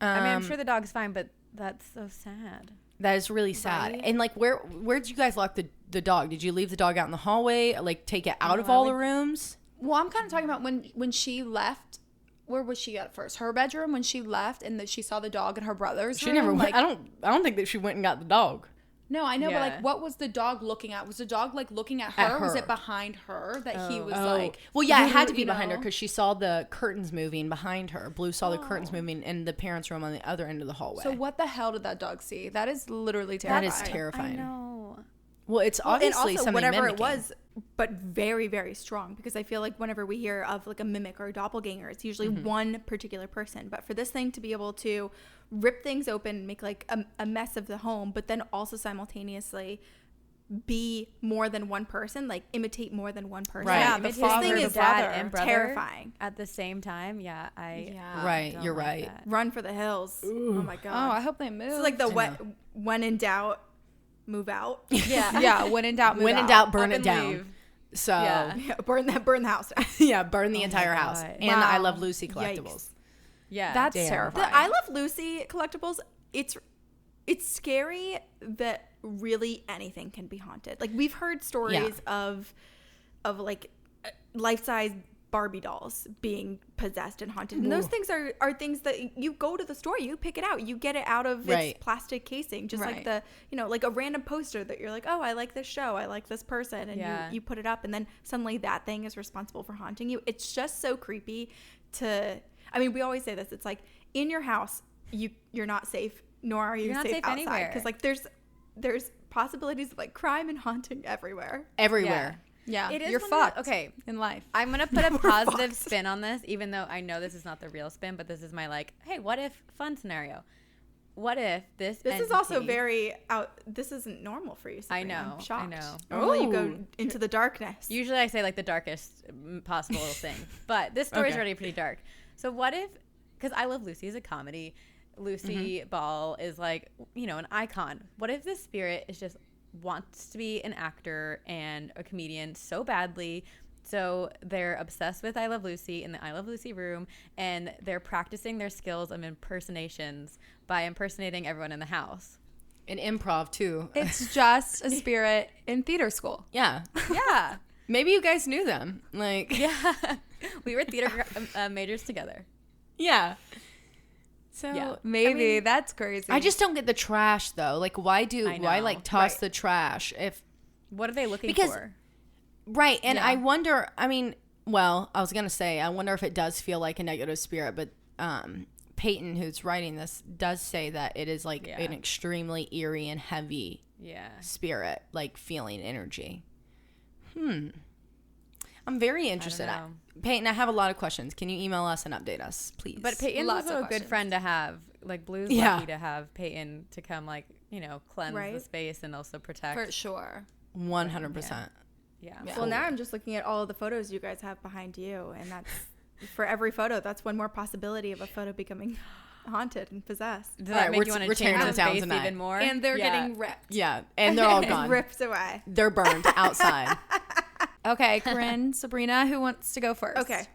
I mean, I'm sure the dog's fine, but that's so sad. That is really sad. Right. And like, where did you guys lock the dog? Did you leave the dog out in the hallway? Like, take it out of all the rooms? Well, I'm kind of talking about when she left. Where was she at first? Her bedroom when she left, and she saw the dog in her brother's She room. never like, went. I don't think that she went and got the dog. No, I know, but Yeah. like, what was the dog looking at? Was the dog like looking at her? Was it behind her that he was like? Well, yeah, it had to be you behind her know? because she saw the curtains moving behind her. Blue saw the curtains moving in the parents' room on the other end of the hallway. So what the hell did that dog see? That is literally That terrifying. is terrifying. I know. Well, it's And obviously also, something whatever mimicking. it was, but very, very strong, because I feel like whenever we hear of like a mimic or a doppelganger, it's usually one particular person. But for this thing to be able to rip things open, make like a mess of the home, but then also simultaneously be more than one person, like imitate more than one person. Right. Yeah, the this father, thing the is dad brother. and brother Terrifying. at the same time. Yeah, Right, don't you're like right. that. Run for the hills. Oh my Oh, god. I hope they move. It's like the when in doubt, move out. Yeah, yeah. When in doubt, move When in out. doubt, burn Up it and down. leave. So Yeah. Yeah, burn the house down. yeah, burn the entire house. God. And the I Wow. Love Lucy Yikes. collectibles. Yeah, That's Damn. terrifying. The I Love Lucy collectibles, it's scary that really anything can be haunted. Like, we've heard stories of like life-size Barbie dolls being possessed and haunted. And those things are things that you go to the store, you pick it out, you get it out of Right. its plastic casing, just like Right. like a random poster that you're like, oh, I like this show, I like this person, and Yeah. you put it up, and then suddenly that thing is responsible for haunting you. It's just so creepy I mean, we always say this, it's like, in your house, you're not safe, nor are you You're not safe safe outside, anywhere. because like there's possibilities of like crime and haunting everywhere. Everywhere. yeah, It is you're one fucked. that- okay. in life. I'm gonna put a positive spin on this, even though I know this is not the real spin, but this is my like, hey, what if fun scenario? What if this This is also entity- very this isn't normal for you, Sabrina. I I'm know, I shocked. know. Normally you go Oh. into the darkness. Usually I say like the darkest possible thing, but this story is Okay. already pretty dark. So what if, because I Love Lucy is a comedy, Lucy Ball is like, an icon. What if this spirit is just wants to be an actor and a comedian so badly, so they're obsessed with I Love Lucy in the I Love Lucy room, and they're practicing their skills of impersonations by impersonating everyone in the house. And improv too. It's just a spirit in theater school. Yeah. Yeah. Maybe you guys knew them. Like, Yeah. We were theater majors together. yeah. So Yeah. Maybe that's crazy. I just don't get the trash though. Like, why I know. like toss Right. the trash if What are they looking Because- for? right? And Yeah. I wonder. I mean, well, I was gonna say I wonder if it does feel like a negative spirit, but Peyton, who's writing this, does say that it is like Yeah. an extremely eerie and heavy Yeah. spirit, like feeling energy. I'm very interested. know. Peyton, I have a lot of questions. Can you email us and update us, please? But Peyton's Lots also of a good questions. friend to have. Like, Blue's Yeah. lucky to have Peyton to come, like, cleanse the Right. space and also protect. for sure. 100%. Yeah. Yeah. Well, now I'm just looking at all of the photos you guys have behind you, and that's for every photo, that's one more possibility of a photo becoming haunted and possessed. Does All that right, make we're you want t- to we're change tearing the this down space tonight. even more? And they're Yeah. getting ripped. Yeah, and they're all It's gone. ripped away. They're burned outside. Okay, Corinne, Sabrina, who wants to go first? Okay.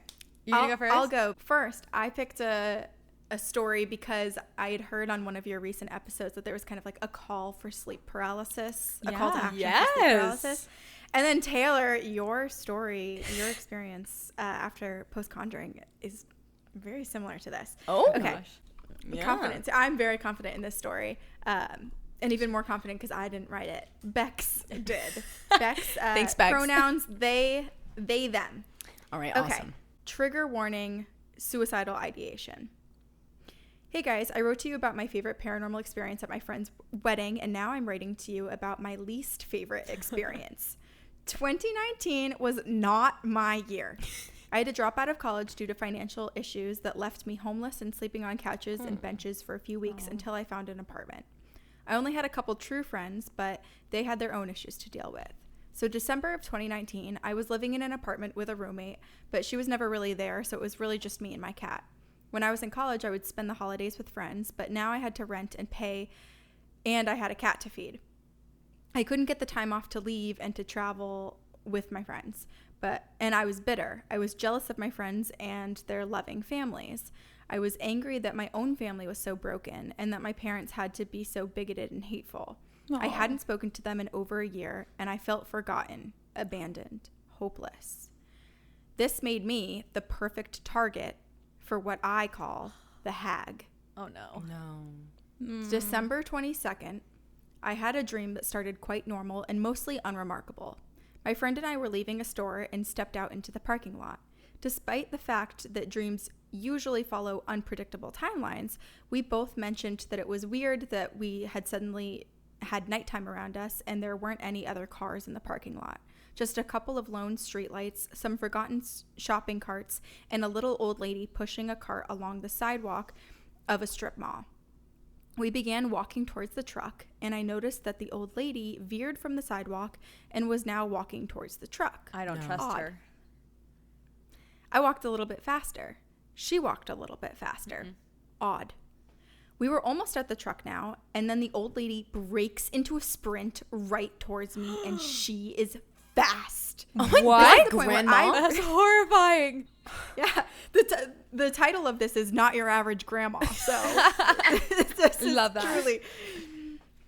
You gonna go first? I'll go first. I picked a story because I had heard on one of your recent episodes that there was kind of like a call for sleep paralysis, a call to action for sleep paralysis. And then Taylor, your story, your experience after post-conjuring is very similar to this. Oh, okay. Gosh. Yeah. Confidence. I'm very confident in this story. And even more confident because I didn't write it. Bex did. Bex. Thanks, Bex. Pronouns they, them. All right, Okay. awesome. Trigger warning, suicidal ideation. Hey guys, I wrote to you about my favorite paranormal experience at my friend's wedding, and now I'm writing to you about my least favorite experience. 2019 was not my year. I had to drop out of college due to financial issues that left me homeless and sleeping on couches and benches for a few weeks until I found an apartment. I only had a couple true friends, but they had their own issues to deal with. So December of 2019, I was living in an apartment with a roommate, but she was never really there, so it was really just me and my cat. When I was in college, I would spend the holidays with friends, but now I had to rent and pay, and I had a cat to feed. I couldn't get the time off to leave and to travel with my friends, and I was bitter. I was jealous of my friends and their loving families. I was angry that my own family was so broken and that my parents had to be so bigoted and hateful. Aww. I hadn't spoken to them in over a year, and I felt forgotten, abandoned, hopeless. This made me the perfect target for what I call the hag. Oh, no. No. December 22nd, I had a dream that started quite normal and mostly unremarkable. My friend and I were leaving a store and stepped out into the parking lot. Despite the fact that dreams usually follow unpredictable timelines, we both mentioned that it was weird that we had suddenly had nighttime around us and there weren't any other cars in the parking lot. Just a couple of lone streetlights, some forgotten shopping carts, and a little old lady pushing a cart along the sidewalk of a strip mall. We began walking towards the truck, and I noticed that the old lady veered from the sidewalk and was now walking towards the truck. I don't trust Odd. her. I walked a little bit faster. She walked a little bit faster. Odd. We were almost at the truck now, and then the old lady breaks into a sprint right towards me, and she is fast. Oh my What? God, Grandma. That's horrifying. Yeah, the title of this is Not Your Average Grandma. So this is Love that. truly.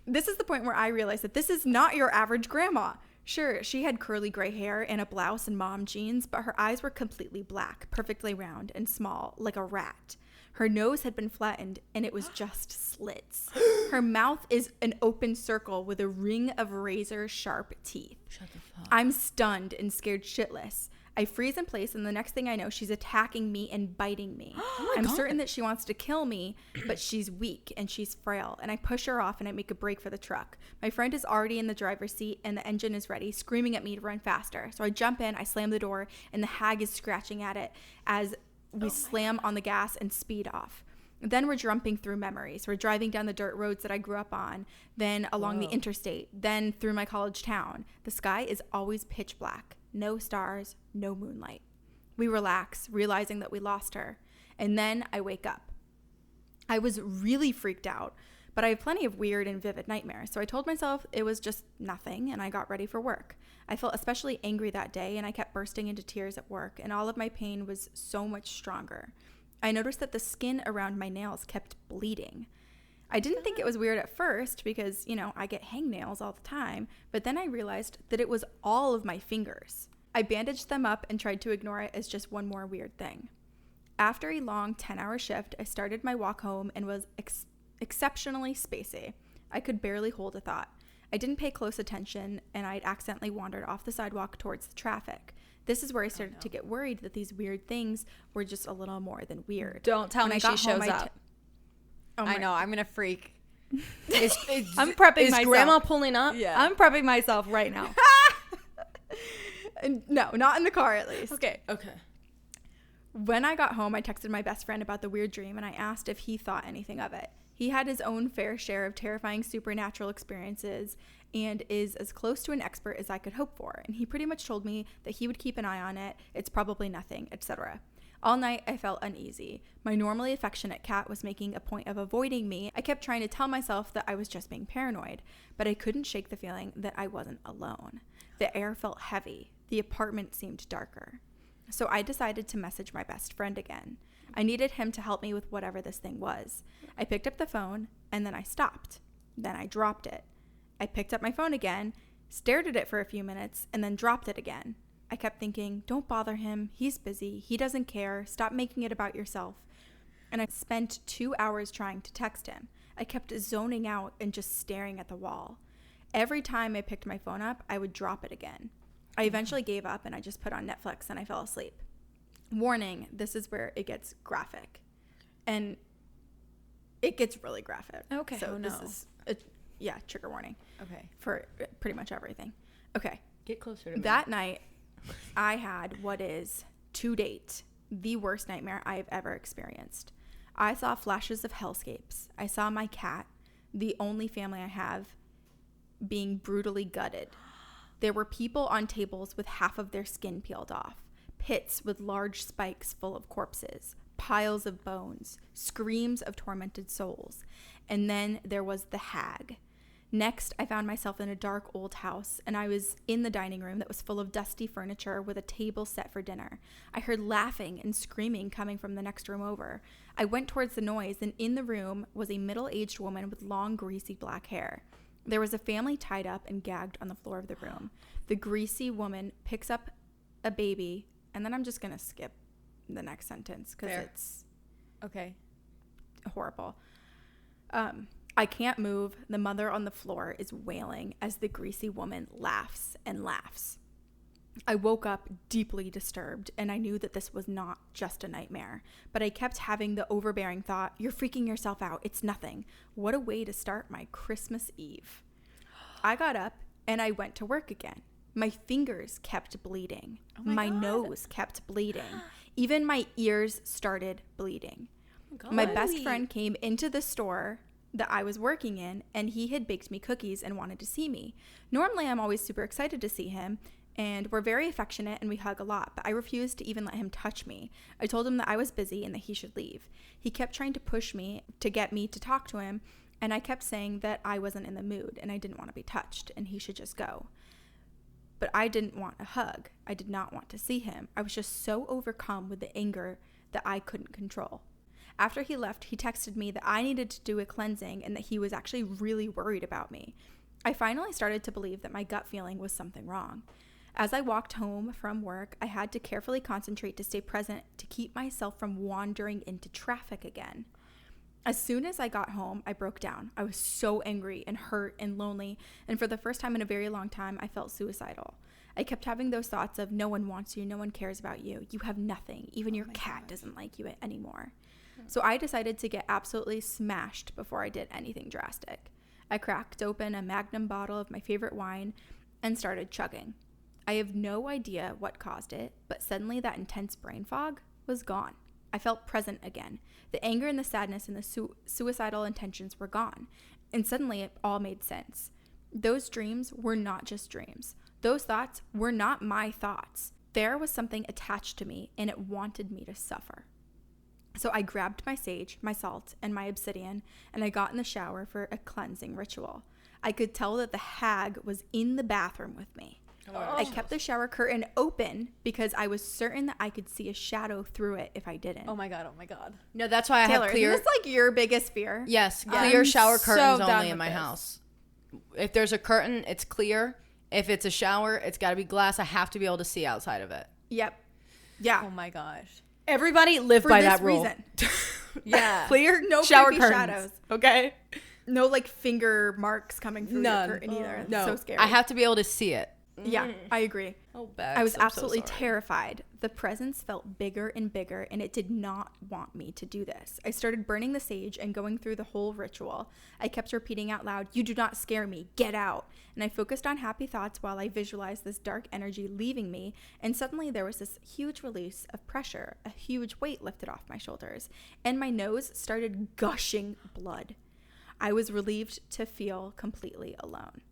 This is the point where I realized that this is not your average grandma. Sure, she had curly gray hair and a blouse and mom jeans, but her eyes were completely black, perfectly round and small, like a rat. Her nose had been flattened, and it was just slits. Her mouth is an open circle with a ring of razor-sharp teeth. Shut the fuck. I'm stunned and scared shitless. I freeze in place, and the next thing I know, she's attacking me and biting me. I'm certain that she wants to kill me, but she's weak and she's frail, and I push her off and I make a break for the truck. My friend is already in the driver's seat, and the engine is ready, screaming at me to run faster. So I jump in, I slam the door, and the hag is scratching at it as we slam on the gas and speed off. Then we're jumping through memories. We're driving down the dirt roads that I grew up on, then along the interstate, then through my college town. The sky is always pitch black. No stars, no moonlight. We relax, realizing that we lost her. And then I wake up. I was really freaked out, but I have plenty of weird and vivid nightmares, so I told myself it was just nothing, and I got ready for work. I felt especially angry that day, and I kept bursting into tears at work, and all of my pain was so much stronger. I noticed that the skin around my nails kept bleeding. I didn't think it was weird at first because, I get hangnails all the time, but then I realized that it was all of my fingers. I bandaged them up and tried to ignore it as just one more weird thing. After a long 10-hour shift, I started my walk home and was exceptionally spacey. I could barely hold a thought. I didn't pay close attention, and I'd accidentally wandered off the sidewalk towards the traffic. This is where I started to get worried that these weird things were just a little more than weird. Don't tell When me I she got home, shows up. I know. I'm going to freak. I'm prepping Is myself. Grandma pulling up? Yeah. I'm prepping myself right now. No, not in the car at least. Okay. Okay. When I got home, I texted my best friend about the weird dream, and I asked if he thought anything of it. He had his own fair share of terrifying supernatural experiences and is as close to an expert as I could hope for, and he pretty much told me that he would keep an eye on it, it's probably nothing, etc. All night, I felt uneasy. My normally affectionate cat was making a point of avoiding me. I kept trying to tell myself that I was just being paranoid, but I couldn't shake the feeling that I wasn't alone. The air felt heavy. The apartment seemed darker. So I decided to message my best friend again. I needed him to help me with whatever this thing was. I picked up the phone, and then I stopped. Then I dropped it. I picked up my phone again, stared at it for a few minutes, and then dropped it again. I kept thinking, don't bother him. He's busy. He doesn't care. Stop making it about yourself. And I spent 2 hours trying to text him. I kept zoning out and just staring at the wall. Every time I picked my phone up, I would drop it again. I eventually gave up and I just put on Netflix and I fell asleep. Warning, this is where it gets graphic. And it gets really graphic. Okay. So Oh, no. this is, trigger warning Okay. for pretty much everything. Okay. Get closer to me. That night, I had what is, to date, the worst nightmare I have ever experienced. I saw flashes of hellscapes. I saw my cat, the only family I have, being brutally gutted. There were people on tables with half of their skin peeled off, pits with large spikes full of corpses, piles of bones, screams of tormented souls. And then there was the hag. Next, I found myself in a dark old house, and I was in the dining room that was full of dusty furniture with a table set for dinner. I heard laughing and screaming coming from the next room over. I went towards the noise, and in the room was a middle-aged woman with long, greasy black hair. There was a family tied up and gagged on the floor of the room. The greasy woman picks up a baby, and then I'm just going to skip the next sentence because it's okay. horrible. I can't move. The mother on the floor is wailing as the greasy woman laughs and laughs. I woke up deeply disturbed, and I knew that this was not just a nightmare, but I kept having the overbearing thought, you're freaking yourself out. It's nothing. What a way to start my Christmas Eve. I got up and I went to work again. My fingers kept bleeding. My nose kept bleeding. Even my ears started bleeding. My best friend came into the store that I was working in, and he had baked me cookies and wanted to see me. Normally, I'm always super excited to see him, and we're very affectionate and we hug a lot, but I refused to even let him touch me. I told him that I was busy and that he should leave. He kept trying to push me to get me to talk to him, and I kept saying that I wasn't in the mood and I didn't want to be touched and he should just go. But I didn't want a hug. I did not want to see him. I was just so overcome with the anger that I couldn't control. After he left, he texted me that I needed to do a cleansing and that he was actually really worried about me. I finally started to believe that my gut feeling was something wrong. As I walked home from work, I had to carefully concentrate to stay present to keep myself from wandering into traffic again. As soon as I got home, I broke down. I was so angry and hurt and lonely, and for the first time in a very long time, I felt suicidal. I kept having those thoughts of no one wants you, no one cares about you, you have nothing, even your cat doesn't like you anymore. So I decided to get absolutely smashed before I did anything drastic. I cracked open a Magnum bottle of my favorite wine and started chugging. I have no idea what caused it, but suddenly that intense brain fog was gone. I felt present again. The anger and the sadness and the suicidal intentions were gone. And suddenly it all made sense. Those dreams were not just dreams. Those thoughts were not my thoughts. There was something attached to me, and it wanted me to suffer. So I grabbed my sage, my salt, and my obsidian, and I got in the shower for a cleansing ritual. I could tell that the hag was in the bathroom with me. I kept the shower curtain open because I was certain that I could see a shadow through it if I didn't. Oh my God. No, that's why I Taylor, have clear. isn't this like your biggest fear? Yes, clear shower curtains done only with in my this. house. If there's a curtain, it's clear. If it's a shower, it's got to be glass. I have to be able to see outside of it. Yep. Yeah. Oh my gosh. Everybody live For by this that rule. reason. Yeah. Clear No shower creepy curtains. shadows. Okay. No like finger marks coming through None. your curtain either. It's No, so scary. I have to be able to see it. Yeah, I agree. Oh, I was absolutely terrified. The presence felt bigger and bigger, and it did not want me to do this. I started burning the sage and going through the whole ritual. I kept repeating out loud, "You do not scare me. Get out." And I focused on happy thoughts while I visualized this dark energy leaving me, and suddenly there was this huge release of pressure. A huge weight lifted off my shoulders, and my nose started gushing blood. I was relieved to feel completely alone.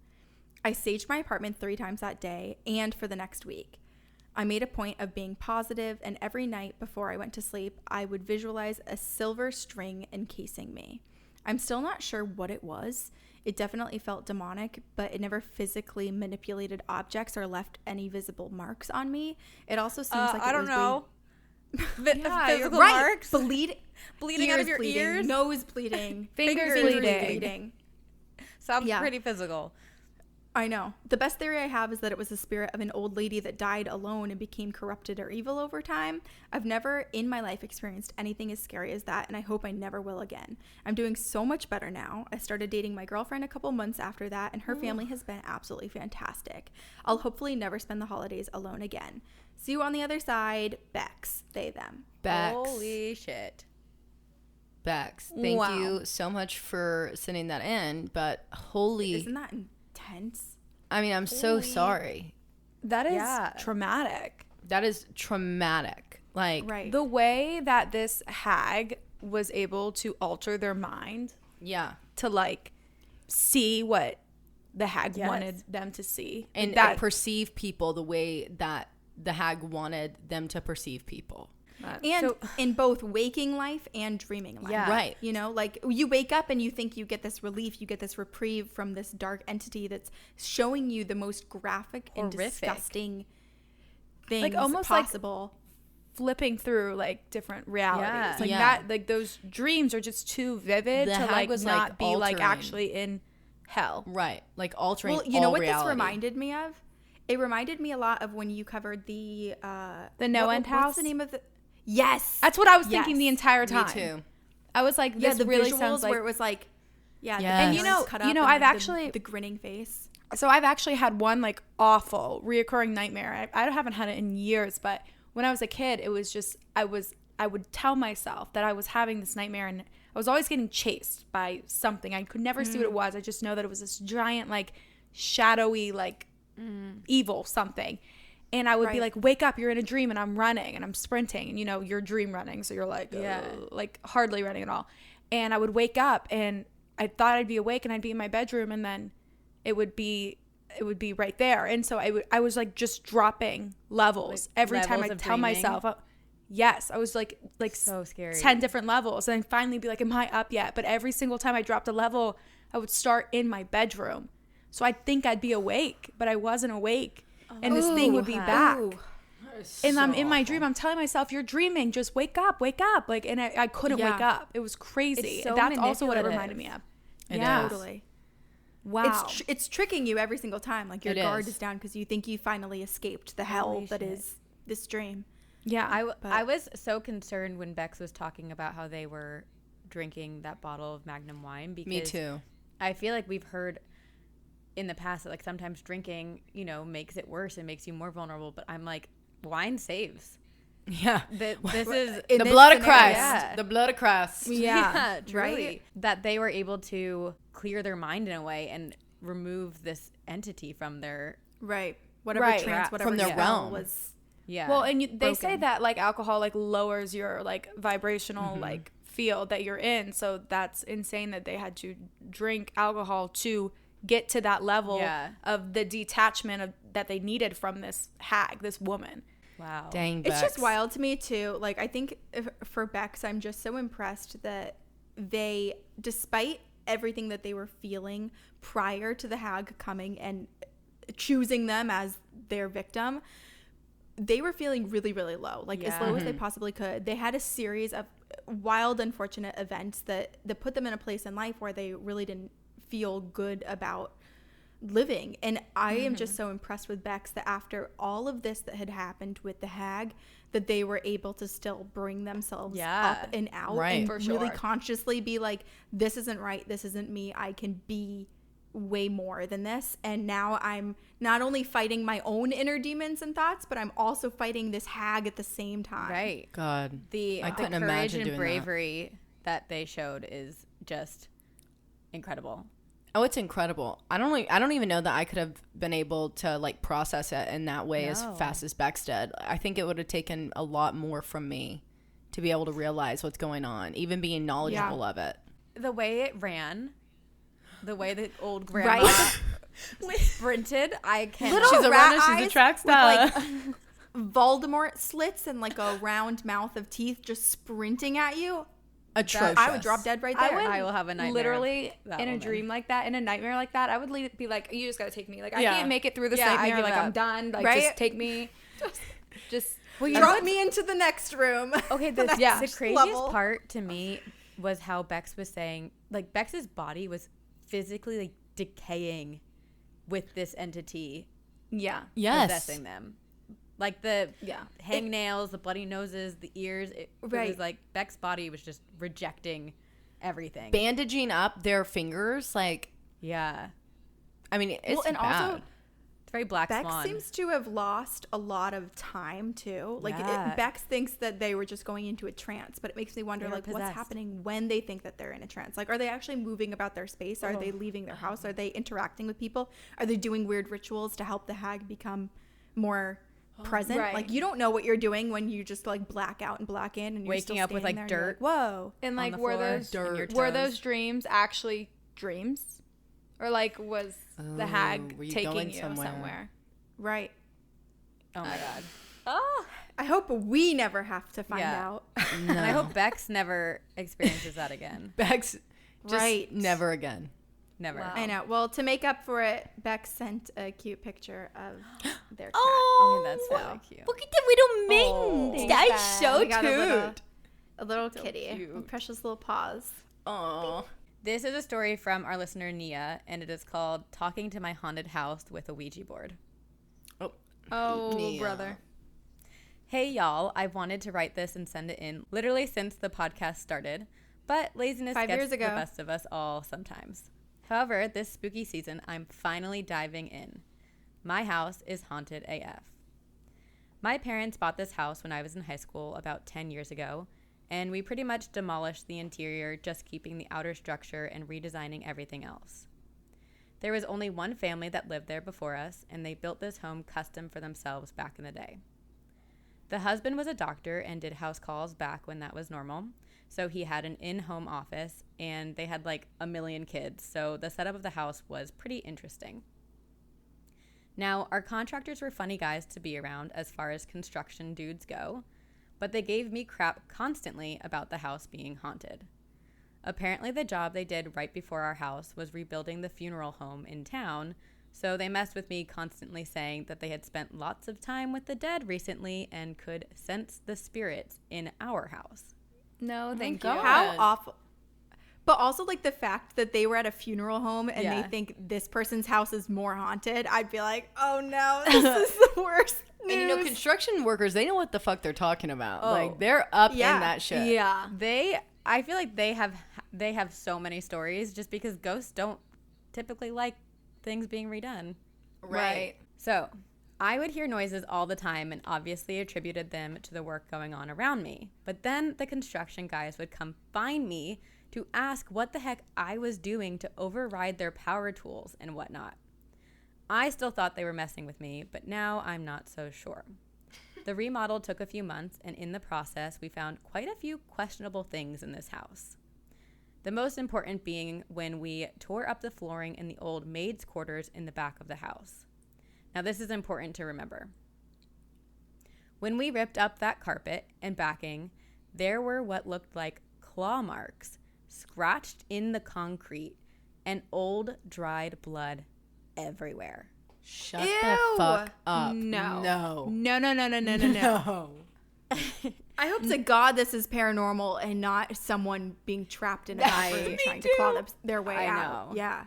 I saged my apartment 3 times that day and for the next week. I made a point of being positive, and every night before I went to sleep, I would visualize a silver string encasing me. I'm still not sure what it was. It definitely felt demonic, but it never physically manipulated objects or left any visible marks on me. It also seems like I don't know. Physical right. marks? Bleeding Bleeding out of your bleeding, ears? nose bleeding, Fingers bleeding. Sounds Yeah. pretty physical. I know. The best theory I have is that it was the spirit of an old lady that died alone and became corrupted or evil over time. I've never in my life experienced anything as scary as that, and I hope I never will again. I'm doing so much better now. I started dating my girlfriend a couple months after that, and her family has been absolutely fantastic. I'll hopefully never spend the holidays alone again. See you on the other side. Bex. They, them. Bex. Holy shit. Bex. Thank Wow. you so much for sending that in, but holy. Isn't that intense? I mean, I'm so sorry. That is Yeah. traumatic. That is traumatic. Like, Right. The way that this hag was able to alter their mind yeah. to like see what the hag wanted them to see. And that perceive people the way that the hag wanted them to perceive people. And in both waking life and dreaming life. Yeah. Right. You know, like you wake up and you think you get this relief, you get this reprieve from this dark entity that's showing you the most graphic and disgusting things Like almost possible. Flipping through like different realities. Yeah. Like Yeah. that, like those dreams are just too vivid The to hag like was, not like, be like altering. actually in hell. Right. Like altering Well, you know all what reality. this reminded me of? It reminded me a lot of when you covered the No End House? What's the name of the? Yes, That's what I was thinking Yes. the entire Me time. too. I was like, yeah, this the really visuals sounds like. where it was like, yeah, Yes. the And you hands know- cut you up know, and I've the actually- the grinning face. So I've actually had one like awful reoccurring nightmare. I haven't had it in years, but when I was a kid, it was just I would tell myself that I was having this nightmare, and I was always getting chased by something. I could never see what it was. I just know that it was this giant, like shadowy, like evil something. And I would be Right. like, wake up, you're in a dream, and I'm running and I'm sprinting, and you know, you're dream running, so you're like, like hardly running at all. And I would wake up and I thought I'd be awake and I'd be in my bedroom, and then it would be right there. And so I was like just dropping levels every time levels I of tell dreaming? myself, yes, I was like So scary. 10 different levels, and then finally be like, am I up yet? But every single time I dropped a level, I would start in my bedroom. So I'd think I'd be awake, but I wasn't awake. And this thing would be back. And I'm in my dream. I'm telling myself, you're dreaming. Just wake up, wake up. Like, and I couldn't Yeah. wake up. It was crazy. It's so That's also what it manipulative. reminded me of. It yeah. is. Totally. Wow. It's tricking you every single time. Like your It guard is. is down because you think you finally escaped the hell Holy that shit. is this dream. yeah. I was so concerned when Bex was talking about how they were drinking that bottle of Magnum wine because Me too. I feel like we've heard in the past that like sometimes drinking, you know, makes it worse and makes you more vulnerable. But I'm like, wine saves. Yeah. This is The this blood of scenario, Christ. yeah. The blood of Christ. yeah. truly. right? That they were able to clear their mind in a way and remove this entity from their Right. Whatever Right. trance, whatever From their spell realm. was. yeah. Well, and they say broken. that like alcohol like lowers your like vibrational Mm-hmm. like field that you're in. So that's insane that they had to drink alcohol to get to that level Yeah. of the detachment of that they needed from this hag, this woman. wow. Dang, It's just Bex. wild to me too. Like I think for Bex, I'm just so impressed that they, despite everything that they were feeling prior to the hag coming and choosing them as their victim, they were feeling really, really low, like as low as they possibly could. They had a series of wild, unfortunate events that put them in a place in life where they really didn't feel good about living. And I am just so impressed with Bex that after all of this that had happened with the hag, that they were able to still bring themselves Yeah. up and out Right. and For really sure. consciously be like, this isn't right, this isn't me, I can be way more than this. And now I'm not only fighting my own inner demons and thoughts, but I'm also fighting this hag at the same time. Right. God. The I couldn't courage imagine and doing that. bravery that they showed is just incredible. Oh, it's incredible. I don't even know that I could have been able to like process it in that way as No. fast as Bex did. I think it would have taken a lot more from me to be able to realize what's going on, even being knowledgeable of it. The way it ran, the way the old grandma sprinted, I can't. Little She's a rat runner, she's a eyes track with, star. like, Voldemort slits and like a round mouth of teeth just sprinting at you. Atrocious. I would drop dead right there. I will have a nightmare. Literally that in a woman. dream like that, in a nightmare like that, I would be like, you just gotta take me. Like I Yeah. can't make it through this Yeah, I nightmare. give Like up. I'm done. Like Right? just take me. just Well, you Drop me into the next room. Okay, The the next craziest level. part to me was how Bex was saying, like Bex's body was physically like decaying with this entity yeah. Yes. possessing them. Like the Yeah. hangnails, the bloody noses, the ears. It Right. was like Beck's body was just rejecting everything. Bandaging up their fingers, like, Yeah. I mean, it's Well, and bad. also It's very Black Bex Swan. seems to have lost a lot of time too. Like Yeah. Bex thinks that they were just going into a trance, but it makes me wonder They were like what's possessed. happening when they think that they're in a trance. Like are they actually moving about their space? Are they leaving their house? Are they interacting with people? Are they doing weird rituals to help the hag become more present? Right. Like you don't know what you're doing when you just like black out and black in and you're Waking still up with, standing like, there and you're dirt. Whoa. And on like the were floor those in your were toes. those dreams actually dreams, or like was the hag were you taking going you somewhere? somewhere? Right. Oh my god. Oh, I hope we never have to find out. No. And I hope Bex never experiences that again. Bex, just never again. Never. Wow. I know. Well, to make up for it, Bex sent a cute picture of their cat. Oh, that's so cute. Look at the little mittens. Thanks, That's Bex. so We got cute. A little kitty. cute. Precious little paws. Aw. This is a story from our listener Nia, and it is called "Talking to My Haunted House with a Ouija Board." Oh, Nia. brother. Hey y'all, I've wanted to write this and send it in literally since the podcast started, but laziness 5 gets years ago. the best of us all sometimes. However, this spooky season, I'm finally diving in. My house is haunted AF. My parents bought this house when I was in high school about 10 years ago, and we pretty much demolished the interior, just keeping the outer structure and redesigning everything else. There was only one family that lived there before us, and they built this home custom for themselves back in the day. The husband was a doctor and did house calls back when that was normal, so he had an in-home office, and they had like a million kids, so the setup of the house was pretty interesting. Now, our contractors were funny guys to be around as far as construction dudes go, but they gave me crap constantly about the house being haunted. Apparently, the job they did right before our house was rebuilding the funeral home in town, so they messed with me constantly saying that they had spent lots of time with the dead recently and could sense the spirits in our house. No, thank you. God. How awful. But also, like, the fact that they were at a funeral home and Yeah. they think this person's house is more haunted, I'd be like, oh no, this is the worst news. And you know, construction workers, they know what the fuck they're talking about. Oh. Like, they're up yeah. in that shit. Yeah. I feel like they have so many stories just because ghosts don't typically like things being redone. Right. So I would hear noises all the time and obviously attributed them to the work going on around me. But then the construction guys would come find me to ask what the heck I was doing to override their power tools and whatnot. I still thought they were messing with me, but now I'm not so sure. The remodel took a few months, and in the process, we found quite a few questionable things in this house. The most important being when we tore up the flooring in the old maid's quarters in the back of the house. Now, this is important to remember. When we ripped up that carpet and backing, there were what looked like claw marks scratched in the concrete and old dried blood everywhere. Shut Ew. the fuck up. No. No. No, no, no, no, no, no, no. I hope to God this is paranormal and not someone being trapped in a bathroom trying to claw their way out. know. Yeah.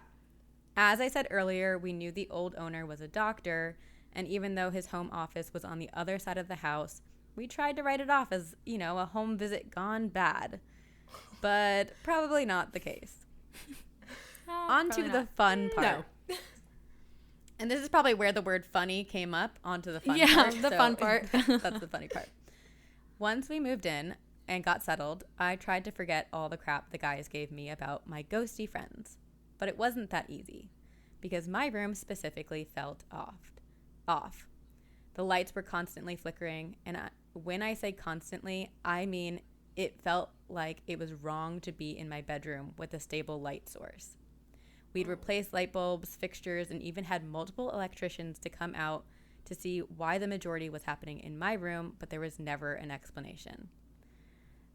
As I said earlier, we knew the old owner was a doctor, and even though his home office was on the other side of the house, we tried to write it off as, you know, a home visit gone bad. But probably not the case. On to the fun part. No. And this is probably where the word funny came up, onto the fun Yeah, part. the fun part. That's the funny part. Once we moved in and got settled, I tried to forget all the crap the guys gave me about my ghosty friends. But it wasn't that easy, because my room specifically felt off. The lights were constantly flickering, and when I say constantly, I mean it felt like it was wrong to be in my bedroom with a stable light source. We'd replaced light bulbs, fixtures, and even had multiple electricians to come out to see why the majority was happening in my room, but there was never an explanation.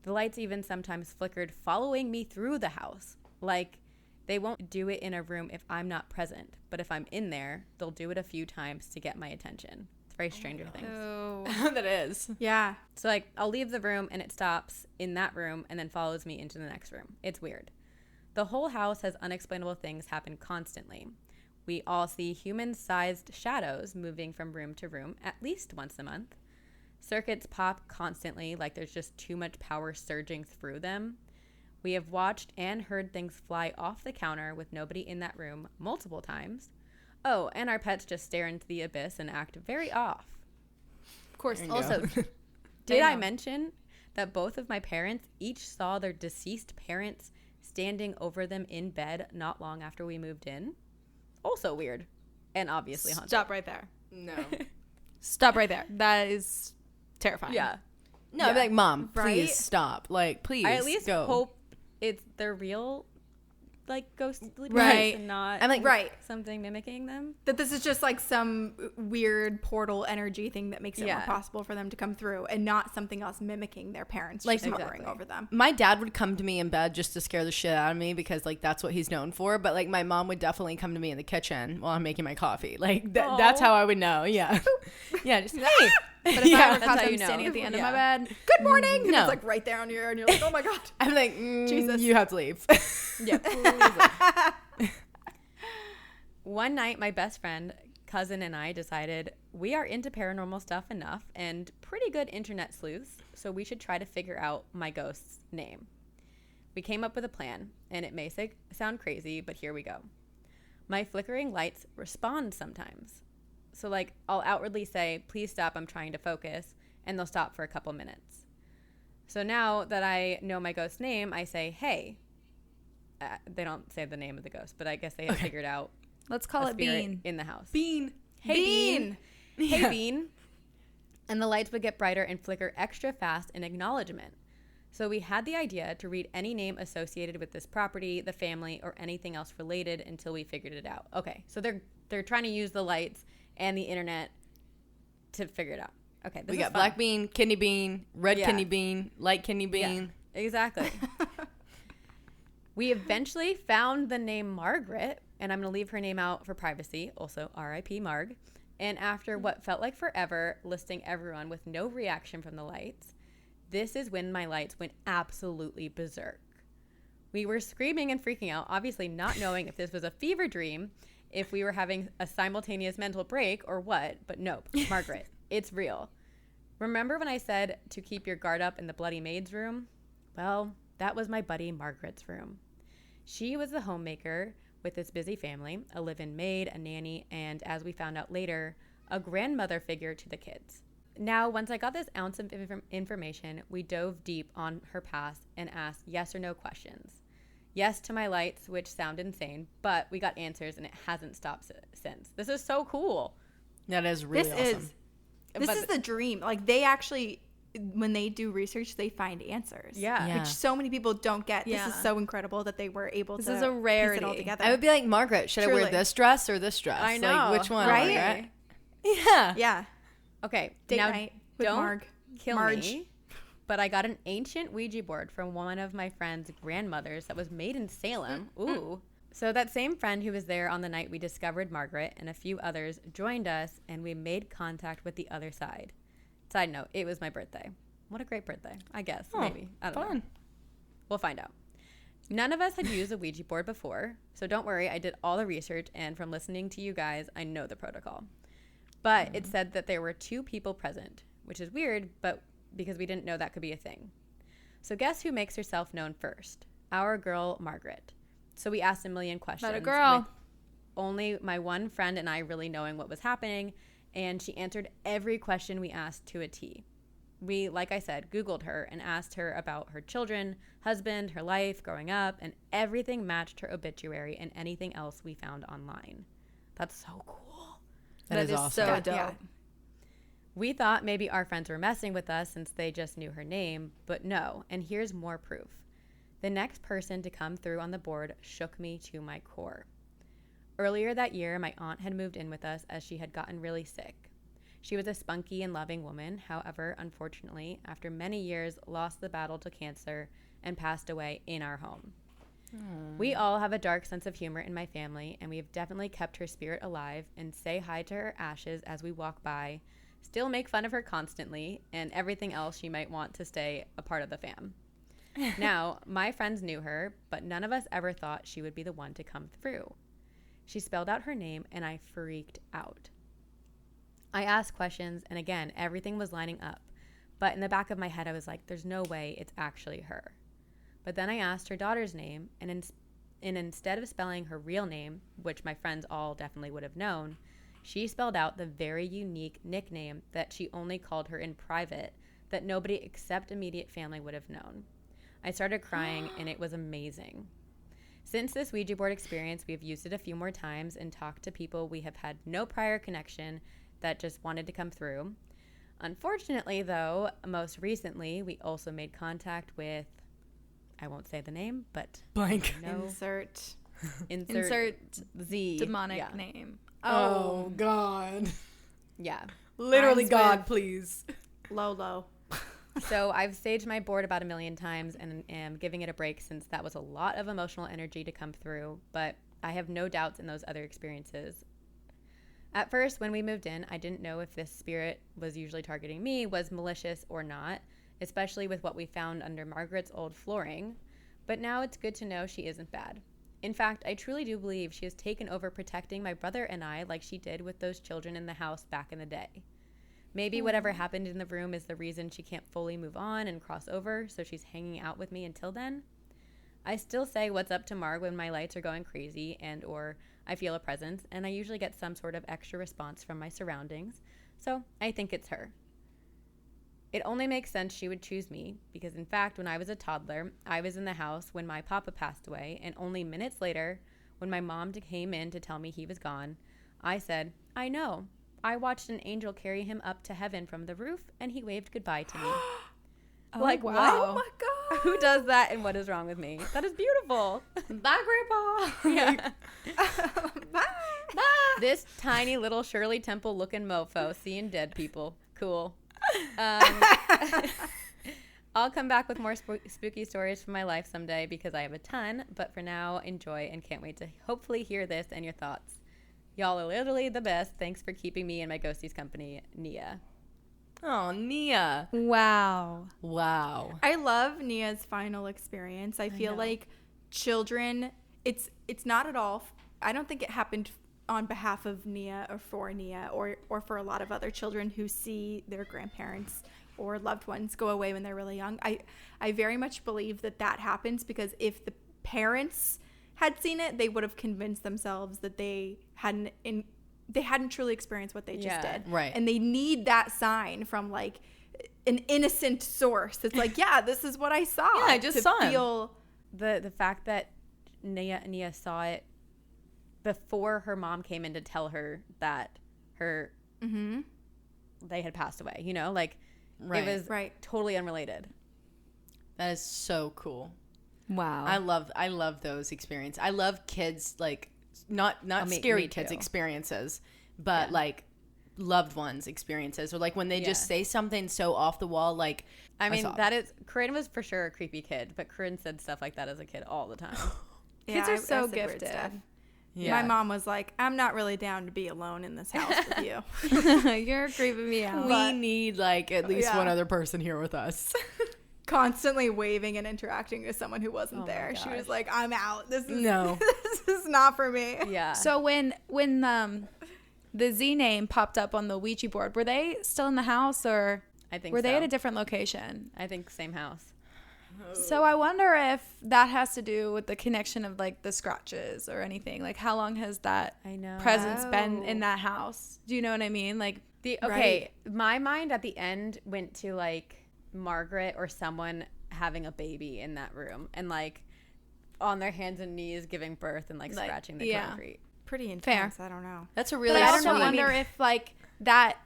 The lights even sometimes flickered following me through the house. Like, they won't do it in a room if I'm not present, but if I'm in there, they'll do it a few times to get my attention. It's very Stranger Things. Oh. That is. Yeah. So, like, I'll leave the room and it stops in that room and then follows me into the next room. It's weird. The whole house has unexplainable things happen constantly. We all see human-sized shadows moving from room to room at least once a month. Circuits pop constantly, like there's just too much power surging through them. We have watched and heard things fly off the counter with nobody in that room multiple times. Oh, and our pets just stare into the abyss and act very off. Of course. There you Also, go. did I mention that both of my parents each saw their deceased parents standing over them in bed not long after we moved in? Also weird. And obviously haunted. Stop right there. No. Stop right there. That is terrifying. Yeah. No, I'd be like, Mom, Right? please stop. Like, please I at least go. hope they're real. like ghostly Right. and not I'm like, Right. something mimicking them. That this is just like some weird portal energy thing that makes it Yeah. more possible for them to come through and not something else mimicking their parents, Like, just hovering exactly. over them. my dad would come to me in bed just to scare the shit out of me because like that's what he's known for. But like my mom would definitely come to me in the kitchen while I'm making my coffee. Like that's how I would know. Yeah. Yeah. Just hey. But if I Yeah. ever That's caught how them you know. standing at the end Yeah. of my bed, good morning, and No. it's like right there on your ear, and you're like, oh my god. I'm like, Jesus. you have to leave. Yeah. One night, my best friend, cousin, and I decided we are into paranormal stuff enough and pretty good internet sleuths, so we should try to figure out my ghost's name. We came up with a plan, and it may sound crazy, but here we go. My flickering lights respond sometimes. So, like, I'll outwardly say, please stop, I'm trying to focus, and they'll stop for a couple minutes. So now that I know my ghost's name, I say, hey. They don't say the name of the ghost, but I guess they have figured out Let's call a it spirit Bean. in the house. Bean. Hey, Bean. Hey, Yeah. Bean. And the lights would get brighter and flicker extra fast in acknowledgement. So we had the idea to read any name associated with this property, the family, or anything else related until we figured it out. Okay, so they're trying to use the lights and the internet to figure it out. Okay, this We is got fun. black bean, kidney bean, red Yeah. kidney bean, light kidney Yeah, bean. exactly. We eventually found the name Margaret, and I'm going to leave her name out for privacy, also R.I.P. Marg. And after what felt like forever, listing everyone with no reaction from the lights, this is when my lights went absolutely berserk. We were screaming and freaking out, obviously not knowing if this was a fever dream, if we were having a simultaneous mental break or what, but nope, Margaret, it's real. Remember when I said to keep your guard up in the Bloody Maid's room? Well, that was my buddy Margaret's room. She was the homemaker with this busy family, a live-in maid, a nanny, and as we found out later, a grandmother figure to the kids. Now, once I got this ounce of information, we dove deep on her past and asked yes or no questions. Yes to my lights, which sound insane, but we got answers and it hasn't stopped since. This is so cool. That is really awesome. This But- is the dream. Like, they actually, when they do research, they find answers. Yeah. Yeah. Which so many people don't get. Yeah. This is so incredible that they were able This to is a piece it all rarity. together. I would be like, Margaret, should I Truly. wear this dress or this dress? I know. Like, which one? Right? Margaret? Yeah. yeah. Okay, Date now night with don't Marg. kill Marge. me, but I got an ancient Ouija board from one of my friend's grandmothers that was made in Salem. Ooh. So that same friend who was there on the night we discovered Margaret and a few others joined us, and we made contact with the other side. Side note, it was my birthday. What a great birthday, I guess. Oh, maybe. I don't know. fun. We'll find out. None of us had used a Ouija board before, so don't worry, I did all the research, and from listening to you guys, I know the protocol. But it said that there were 2 people present, which is weird, but because we didn't know that could be a thing. So guess who makes herself known first? Our girl, Margaret. So we asked a million questions. Not a girl. With only my one friend and I really knowing what was happening, and she answered every question we asked to a T. We, like I said, Googled her and asked her about her children, husband, her life, growing up, and everything matched her obituary and anything else we found online. That's so cool. That is awesome. so dope. Yeah. We thought maybe our friends were messing with us since they just knew her name, but no, and here's more proof. The next person to come through on the board shook me to my core. Earlier that year, my aunt had moved in with us as she had gotten really sick. She was a spunky and loving woman, however, unfortunately, after many years, lost the battle to cancer and passed away in our home. We all have a dark sense of humor in my family, and we have definitely kept her spirit alive and say hi to her ashes as we walk by, still make fun of her constantly, and everything else she might want to stay a part of the fam. Now, my friends knew her, but none of us ever thought she would be the one to come through. She spelled out her name, and I freaked out. I asked questions, and again, everything was lining up. But in the back of my head, I was like, there's no way it's actually her. But then I asked her daughter's name, and instead of spelling her real name, which my friends all definitely would have known, she spelled out the very unique nickname that she only called her in private that nobody except immediate family would have known. I started crying, and it was amazing. Since this Ouija board experience, we have used it a few more times and talked to people we have had no prior connection that just wanted to come through. Unfortunately, though, most recently, we also made contact with I won't say the name, but Blank. Insert Z demonic name. Oh God. Yeah. Literally Mine's God, with- please. Lolo. So I've staged my board about 1 million times and am giving it a break since that was a lot of emotional energy to come through, but I have no doubts in those other experiences. At first, when we moved in, I didn't know if this spirit was usually targeting me was malicious or not, especially with what we found under Margaret's old flooring, but now it's good to know she isn't bad. In fact, I truly do believe she has taken over protecting my brother and I like she did with those children in the house back in the day. Maybe whatever happened in the room is the reason she can't fully move on and cross over, so she's hanging out with me until then. I still say what's up to Marg when my lights are going crazy and or I feel a presence, and I usually get some sort of extra response from my surroundings, so I think it's her. It only makes sense she would choose me because, in fact, when I was a toddler, I was in the house when my papa passed away, and only minutes later, when my mom came in to tell me he was gone, I said, I know. I watched an angel carry him up to heaven from the roof, and he waved goodbye to me. Oh, Like, wow. what? Oh my God. Who does that, and what is wrong with me? That is beautiful. Bye, Grandpa. Yeah. Bye. This tiny little Shirley Temple looking mofo seeing dead people. Cool. I'll come back with more spooky stories from my life someday because I have a ton, but for now, enjoy and can't wait to hopefully hear this and your thoughts. Y'all are literally the best. Thanks for keeping me and my ghosties company, Nia. Oh, Nia. Wow. Wow. I love Nia's final experience. I feel like children, it's not at all, I don't think it happened on behalf of Nia or for Nia or for a lot of other children who see their grandparents or loved ones go away when they're really young. I very much believe that happens because if the parents had seen it, they would have convinced themselves that they hadn't truly experienced what they just did. Right. And they need that sign from like an innocent source. It's like, yeah, this is what I saw. Yeah, I just saw him. feel The fact that Nia saw it before her mom came in to tell her that they had passed away, you know, like Right. it was totally unrelated. That is so cool. Wow. I love those experiences. I love kids, like not scary me kids too. experiences, but like loved ones experiences, or like when they just say something so off the wall. Like, I mean, Corinne was for sure a creepy kid, but Corinne said stuff like that as a kid all the time. Kids I are so said weird gifted. stuff. Yeah. My mom was like, I'm not really down to be alone in this house with you. You're creeping me out. we need like at least Yeah. one other person here with us. Constantly waving and interacting with someone who wasn't Oh my there. She gosh. was like, I'm out. This is No. this is not for me. Yeah. So when the Z name popped up on the Ouija board, were they still in the house or I think were they so. at a different location? I think same house. So I wonder if that has to do with the connection of like the scratches or anything. Like how long has that I know. presence been in that house? Do you know what I mean? Like My mind at the end went to like Margaret or someone having a baby in that room and like on their hands and knees giving birth and like scratching the concrete. Pretty intense. I don't know. That's a really But I also sweet. wonder if like that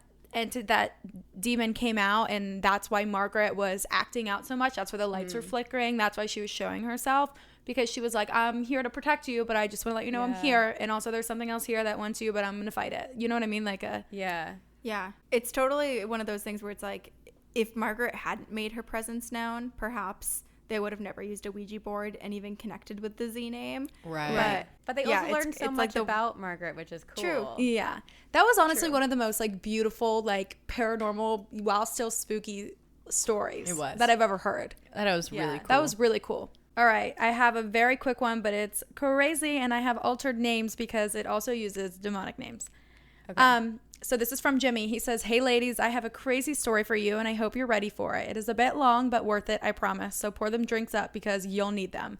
demon came out and that's why Margaret was acting out so much. That's why the lights were flickering. That's why she was showing herself, because she was like, I'm here to protect you, but I just want to let you know I'm here. And also there's something else here that wants you, but I'm going to fight it. You know what I mean? Like Yeah. Yeah. It's totally one of those things where it's like, if Margaret hadn't made her presence known, perhaps they would have never used a Ouija board and even connected with the Z name. Right. But they also learned so much about Margaret, which is cool. True. Yeah. That was honestly one of the most like beautiful, like paranormal while still spooky stories that I've ever heard. That was really cool. That was really cool. All right. I have a very quick one, but it's crazy and I have altered names because it also uses demonic names. Okay. So this is from Jimmy. He says, hey ladies, I have a crazy story for you and I hope you're ready for it. It is a bit long, but worth it, I promise. So pour them drinks up because you'll need them.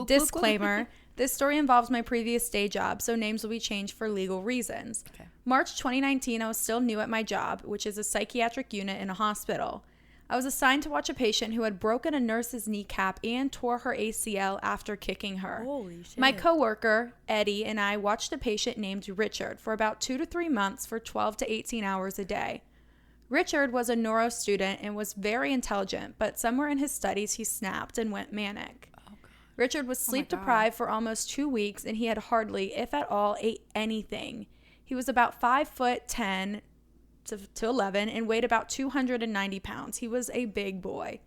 Disclaimer, this story involves my previous day job, so names will be changed for legal reasons. Okay. March 2019, I was still new at my job, which is a psychiatric unit in a hospital. I was assigned to watch a patient who had broken a nurse's kneecap and tore her ACL after kicking her. Holy shit. My coworker, Eddie, and I watched a patient named Richard for about 2 to 3 months for 12 to 18 hours a day. Richard was a neuro student and was very intelligent, but somewhere in his studies he snapped and went manic. Richard was sleep deprived for almost 2 weeks, and he had hardly, if at all, ate anything. He was about 5'10" to 11 and weighed about 290 pounds. He was a big boy.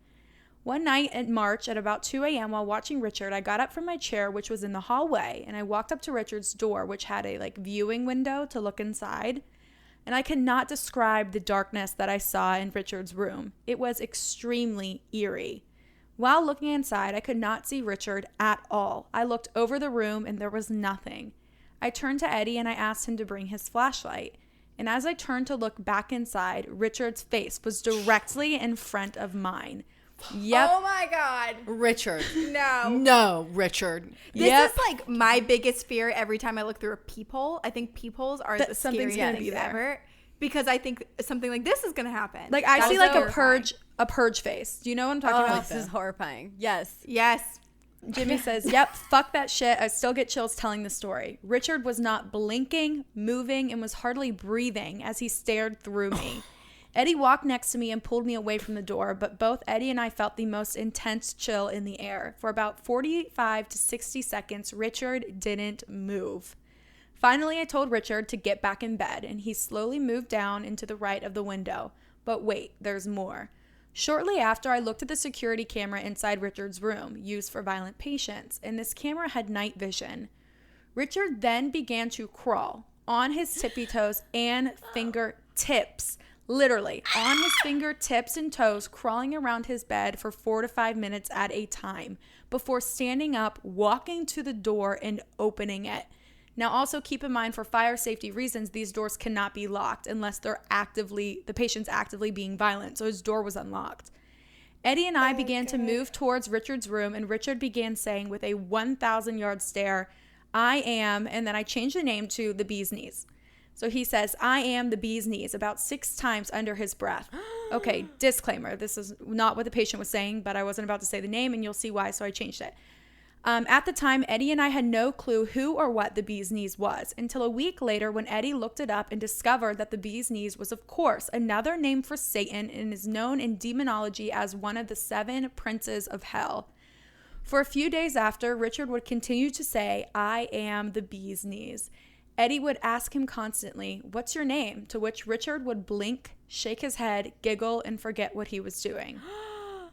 One night in March at about 2 a.m. while watching Richard, I got up from my chair, which was in the hallway, and I walked up to Richard's door, which had a viewing window to look inside. And I cannot describe the darkness that I saw in Richard's room. It was extremely eerie. While looking inside, I could not see Richard at all. I looked over the room and there was nothing. I turned to Eddie and I asked him to bring his flashlight. And as I turned to look back inside, Richard's face was directly in front of mine. Yep. Oh my God. Richard. No, Richard. This is like my biggest fear every time I look through a peephole. I think peepholes are the something's scariest gonna be things there. ever. Because I think something like this is going to happen. Like I see like horrifying. a purge face. Do you know what I'm talking about? This is horrifying. Yes. Yes. Jimmy says, yep, fuck that shit. I still get chills telling the story. Richard was not blinking, moving, and was hardly breathing as he stared through me. Eddie walked next to me and pulled me away from the door, but both Eddie and I felt the most intense chill in the air. For about 45 to 60 seconds, Richard didn't move. Finally, I told Richard to get back in bed, and he slowly moved down into the right of the window. But wait, there's more. Shortly after, I looked at the security camera inside Richard's room, used for violent patients, and this camera had night vision. Richard then began to crawl on his tippy toes and fingertips, literally on his fingertips and toes, crawling around his bed for 4 to 5 minutes at a time before standing up, walking to the door, and opening it. Now, also keep in mind, for fire safety reasons, these doors cannot be locked unless the patient's actively being violent. So his door was unlocked. Eddie and I began to move towards Richard's room, and Richard began saying with a 1,000-yard stare, I am, and then I changed the name to the bee's knees. So he says, I am the bee's knees, about 6 times under his breath. Okay, disclaimer. This is not what the patient was saying, but I wasn't about to say the name, and you'll see why, so I changed it. At the time, Eddie and I had no clue who or what the bee's knees was until a week later when Eddie looked it up and discovered that the bee's knees was, of course, another name for Satan and is known in demonology as one of the 7 princes of hell. For a few days after, Richard would continue to say, I am the bee's knees. Eddie would ask him constantly, what's your name? To which Richard would blink, shake his head, giggle, and forget what he was doing.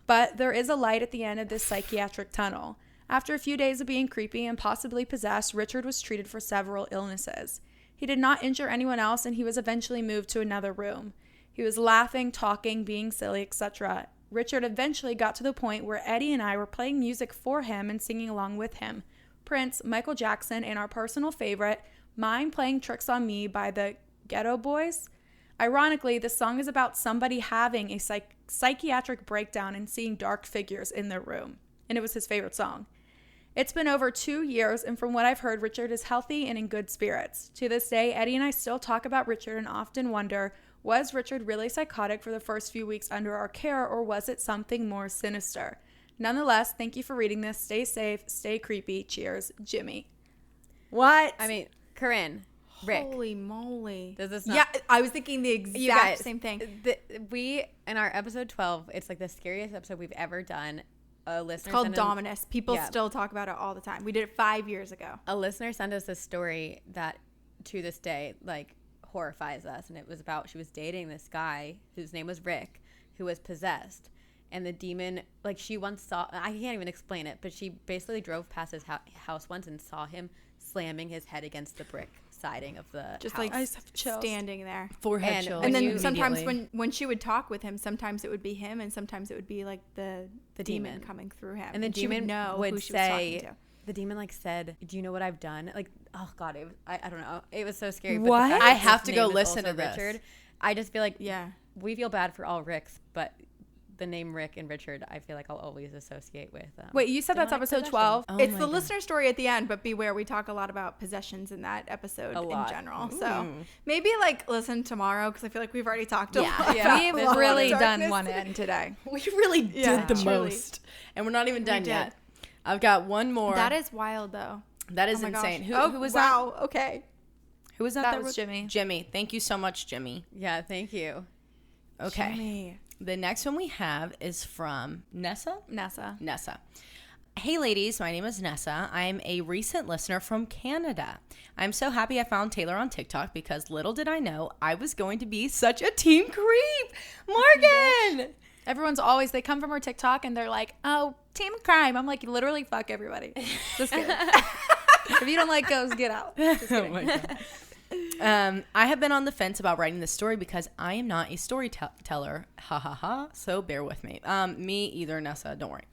But there is a light at the end of this psychiatric tunnel. After a few days of being creepy and possibly possessed, Richard was treated for several illnesses. He did not injure anyone else, and he was eventually moved to another room. He was laughing, talking, being silly, etc. Richard eventually got to the point where Eddie and I were playing music for him and singing along with him. Prince, Michael Jackson, and our personal favorite, Mine Playing Tricks on Me by the Ghetto Boys. Ironically, the song is about somebody having a psychiatric breakdown and seeing dark figures in their room. And it was his favorite song. It's been over 2 years, and from what I've heard, Richard is healthy and in good spirits. To this day, Eddie and I still talk about Richard and often wonder, was Richard really psychotic for the first few weeks under our care, or was it something more sinister? Nonetheless, thank you for reading this. Stay safe, stay creepy. Cheers, Jimmy. What? I mean, Corinne, Rick. Holy moly. Does this not? Yeah, I was thinking the exact same thing. We, in our episode 12, it's like the scariest episode we've ever done. It's called Dominus. People still talk about it all the time. We did it 5 years ago. A listener sent us this story that to this day horrifies us, and it was about, she was dating this guy whose name was Rick, who was possessed, and the demon, she once saw, I can't even explain it, but she basically drove past his house once and saw him slamming his head against the brick siding of the house. Standing there. Forehead chills. And then sometimes when she would talk with him, sometimes it would be him, and sometimes it would be the demon coming through him. And the demon would know would who she was talking to. The demon said, do you know what I've done? Oh God, I don't know. It was so scary. What? But I have to go listen to this. Richard, I just feel like yeah, we feel bad for all Ricks, but the name Rick and Richard, I feel like I'll always associate with Wait, you said that's episode 12? It's the listener story at the end, but beware, we talk a lot about possessions in that episode in general. Ooh. So maybe listen tomorrow, because I feel like we've already talked a lot. Yeah, we've really done one end today. We really did the most. And we're not even done yet. I've got one more. That is wild, though. That is insane. Who was that? Wow, okay. Who was that? That was Jimmy. Jimmy. Thank you so much, Jimmy. Yeah, thank you. Okay. Jimmy. The next one we have is from Nessa. Nessa. Hey ladies, my name is Nessa. I'm a recent listener from Canada. I'm so happy I found Taylar on TikTok because little did I know I was going to be such a team creep. Morgan! Everyone's always, they come from her TikTok and they're like, oh, team crime. I'm like, literally fuck everybody. Just kidding. If you don't like ghosts, get out. Just kidding. Oh my God. I have been on the fence about writing this story because I am not a storyteller. Ha ha ha. So bear with me. Me either, Nessa. Don't worry.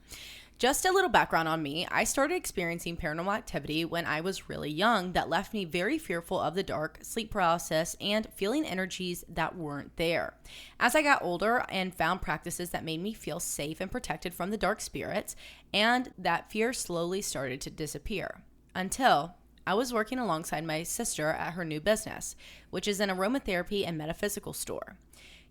Just a little background on me. I started experiencing paranormal activity when I was really young that left me very fearful of the dark, sleep paralysis, and feeling energies that weren't there. As I got older and found practices that made me feel safe and protected from the dark spirits, and that fear slowly started to disappear. Until I was working alongside my sister at her new business, which is an aromatherapy and metaphysical store.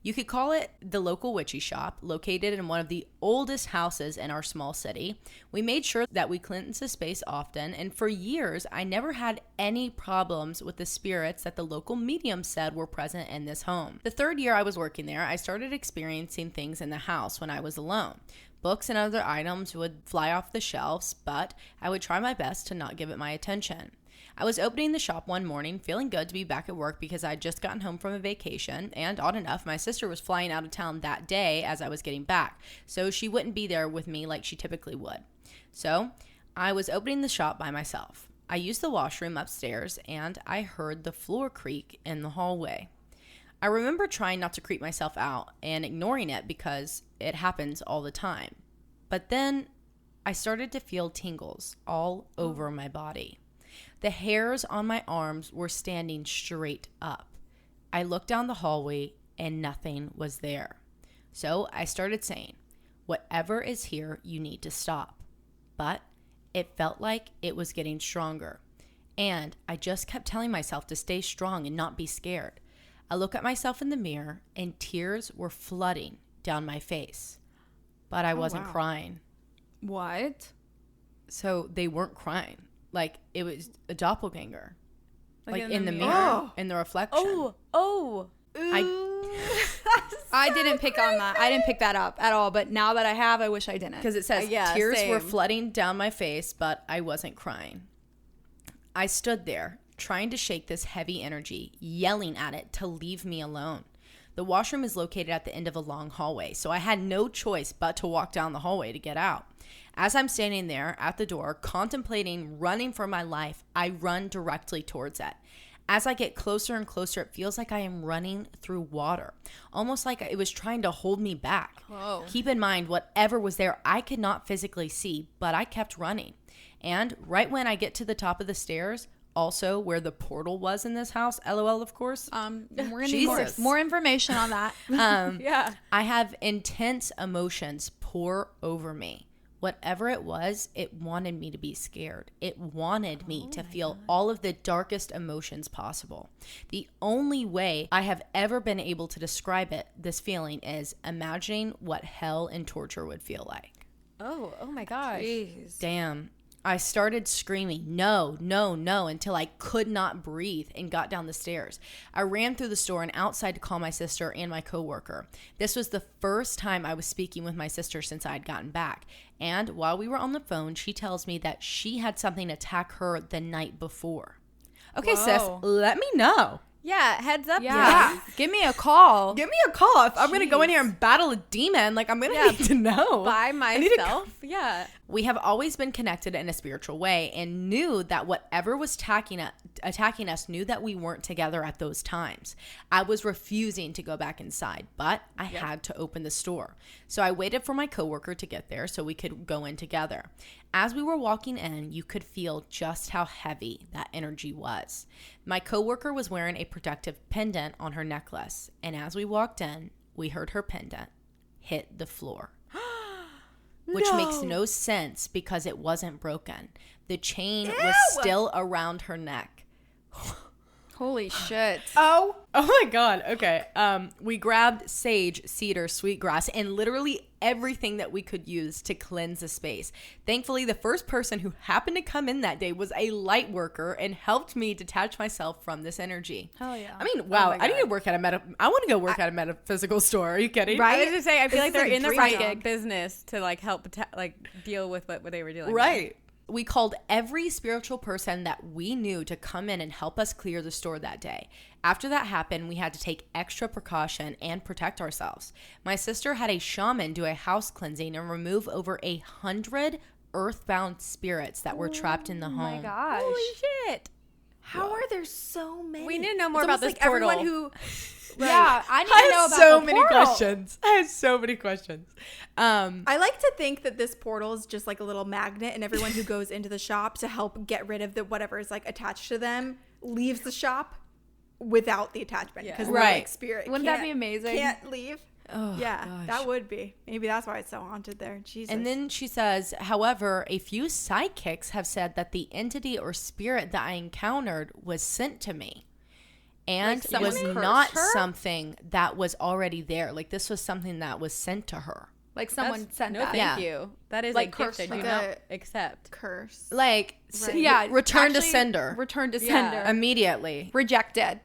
You could call it the local witchy shop, located in one of the oldest houses in our small city. We made sure that we cleansed the space often, and for years, I never had any problems with the spirits that the local medium said were present in this home. The third year I was working there, I started experiencing things in the house when I was alone. Books and other items would fly off the shelves, but I would try my best to not give it my attention. I was opening the shop one morning, feeling good to be back at work because I had just gotten home from a vacation, and odd enough, my sister was flying out of town that day as I was getting back, so she wouldn't be there with me like she typically would. So, I was opening the shop by myself. I used the washroom upstairs, and I heard the floor creak in the hallway. I remember trying not to creep myself out and ignoring it because it happens all the time. But then, I started to feel tingles all over my body. The hairs on my arms were standing straight up. I looked down the hallway and nothing was there. So I started saying, whatever is here, you need to stop. But it felt like it was getting stronger. And I just kept telling myself to stay strong and not be scared. I look at myself in the mirror and tears were flooding down my face. But I wasn't crying. What? So they weren't crying. Like, it was a doppelganger. Like in the mirror, Oh. in the reflection. Oh. I didn't pick on that. I didn't pick that up at all. But now that I have, I wish I didn't. Because it says, Yeah, tears were same. flooding down my face, but I wasn't crying. I stood there, trying to shake this heavy energy, yelling at it to leave me alone. The washroom is located at the end of a long hallway, so I had no choice but to walk down the hallway to get out. As I'm standing there at the door, contemplating running for my life, I run directly towards it. As I get closer and closer, it feels like I am running through water, almost like it was trying to hold me back. Whoa. Keep in mind, whatever was there, I could not physically see, but I kept running. And right when I get to the top of the stairs, also where the portal was in this house, LOL, of course. We're gonna need Jesus. more information on that. Yeah. I have intense emotions pour over me. Whatever it was, it wanted me to be scared. It wanted me to feel all of the darkest emotions possible. The only way I have ever been able to describe this feeling is imagining what hell and torture would feel like. Oh my gosh. Jeez. Damn. I started screaming, no, no, no, until I could not breathe and got down the stairs. I ran through the store and outside to call my sister and my coworker. This was the first time I was speaking with my sister since I had gotten back. And while we were on the phone, she tells me that she had something attack her the night before. Okay, sis, Whoa. let me know. Yeah, heads up. Yeah. Give me a call. Give me a call. If I'm going to go in here and battle a demon, like I'm going to need to know. By I need to myself. Yeah. We have always been connected in a spiritual way and knew that whatever was attacking us knew that we weren't together at those times. I was refusing to go back inside, but I had to open the store. So I waited for my coworker to get there so we could go in together. As we were walking in, you could feel just how heavy that energy was. My coworker was wearing a protective pendant on her necklace, and as we walked in, we heard her pendant hit the floor. Which makes no sense because it wasn't broken. The chain was still around her neck. Holy shit. Oh my God. Okay. We grabbed sage, cedar, sweetgrass, and literally everything that we could use to cleanse the space. Thankfully, the first person who happened to come in that day was a light worker and helped me detach myself from this energy. Hell yeah. I mean, wow, I need to work at I want to go work at a metaphysical store. Are you kidding? Right? I was just saying, I feel like they're is a in the dream right job. business to like help deal with what they were dealing with. Right. We called every spiritual person that we knew to come in and help us clear the store that day. After that happened, we had to take extra precaution and protect ourselves. My sister had a shaman do a house cleansing and remove over 100 earthbound spirits that were trapped in the home. Oh my gosh. Holy shit. How are there so many? We need to know more It's about almost this like portal. everyone who Yeah, I need to know about the portal. I have so many questions. I like to think that this portal is just like a little magnet, and everyone who goes into the shop to help get rid of whatever is like attached to them leaves the shop without the attachment because Right. like spirit. Wouldn't that can't- be amazing? Can't leave. Oh, Yeah, gosh. that would be. Maybe that's why it's so haunted there. Jesus. And then she says, however, a few psychics have said that the entity or spirit that I encountered was sent to me. And Like someone was cursed not her? something that was already there. Like this was something that was sent to her. Like someone sent No, that. thank Yeah. you. That is Like like gift cursed I do her. not Like accept. curse. Like, Right. Yeah. return to actually, sender. Return to Yeah. sender. Immediately. Rejected.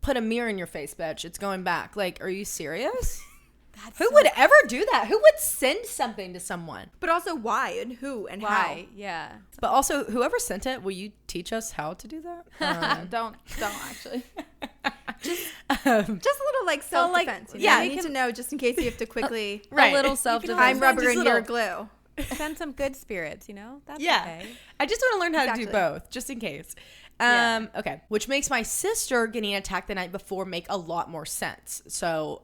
Put a mirror in your face, bitch. It's going back. Like, are you serious? That's Who would ever do that? Who would send something to someone? But also why and who and why? Yeah. But also, whoever sent it, will you teach us how to do that? Don't actually. how? Just a little like self defense. yeah, you need to know just in case you have to quickly. Right. A little self-defense. I'm rubber Just and you're little- glue. Send some good spirits, you know? That's Yeah. okay. I just want to learn how to do Exactly. both, just in case. Yeah. Okay. Which makes my sister getting attacked the night before make a lot more sense. So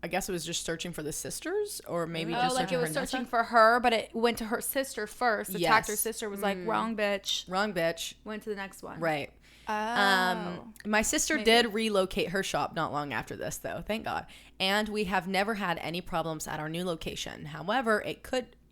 I guess it was just searching for the sisters, or maybe Oh, just like searching it was for searching Nessa? for her, but it went to her sister first. Attacked her Yes. sister. Was like, wrong bitch. Wrong bitch. Went to the next one. Right. Oh. My sister did relocate her shop not long after this, though. Thank God. And we have never had any problems at our new location. However,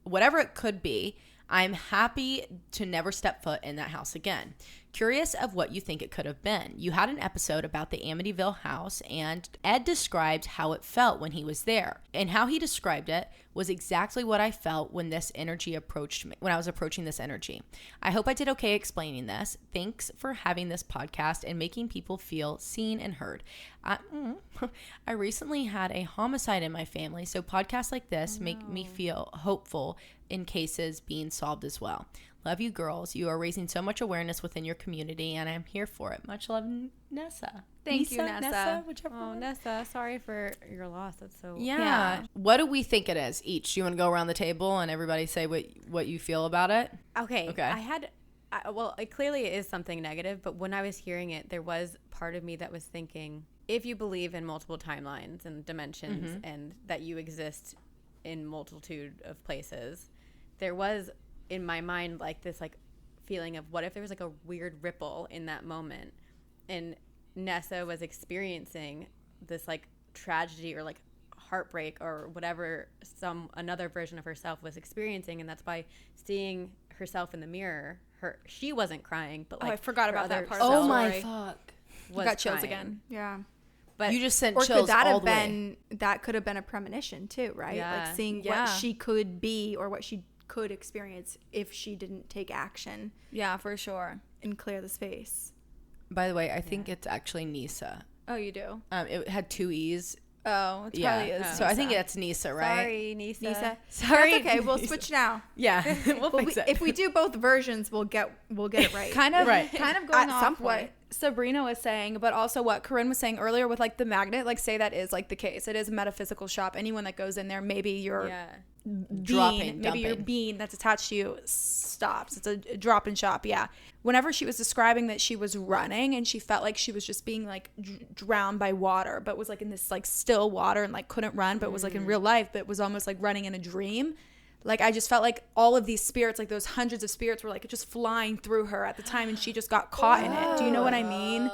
whatever it could be, I'm happy to never step foot in that house again. Curious of what you think it could have been. You had an episode about the Amityville house, and Ed described how it felt when he was there. And how he described it was exactly what I felt when this energy approached me, when I was approaching this energy. I hope I did okay explaining this. Thanks for having this podcast and making people feel seen and heard. I recently had a homicide in my family, so podcasts like this make me feel hopeful in cases being solved as well. Love you girls. You are raising so much awareness within your community, and I'm here for it. Much love, Nessa. Thank you, Nessa. Whichever Oh, one. Nessa, sorry for your loss. That's so... Yeah. What do we think it is each? You want to go around the table and everybody say what you feel about it? Okay. Okay. Well, it clearly is something negative, but when I was hearing it, there was part of me that was thinking, if you believe in multiple timelines and dimensions and that you exist in multitude of places, there was in my mind like this like feeling of what if there was like a weird ripple in that moment and Nessa was experiencing this like tragedy or like heartbreak or whatever another version of herself was experiencing, and that's why seeing herself in the mirror, she wasn't crying, but like I forgot her about that other part of the self Oh my story. fuck. was Got chills crying. again. Yeah. But You just sent Or chills could that all have the way. been, that could have been a premonition too, right? Yeah. Like seeing Yeah. what she could be or what she could experience if she didn't take action Yeah, for sure. and clear the space. By the way, I think it's actually Nisa. Oh, you do? It had two E's. Oh, it Yeah. probably is. So I think it's Nisa, right? sorry, Nisa. Nisa. Sorry. That's okay. We'll Nisa. switch now. Yeah. we'll Well, fix it. if we do both versions, we'll get it right. kind of Right. kind of going At off some what point. Sabrina was saying, but also what Corinne was saying earlier with like the magnet, like say that is like the case. It is a metaphysical shop. Anyone that goes in there, maybe your Yeah. Dropping, maybe your dumping. bean that's attached to you stops. It's a drop in shop. Yeah. Whenever she was describing that she was running and she felt like she was just being like drowned by water, but was like in this like still water and like couldn't run, but was like in real life, but was almost like running in a dream. Like I just felt like all of these spirits, like those hundreds of spirits were like just flying through her at the time, and she just got caught in it. Do you know what I mean?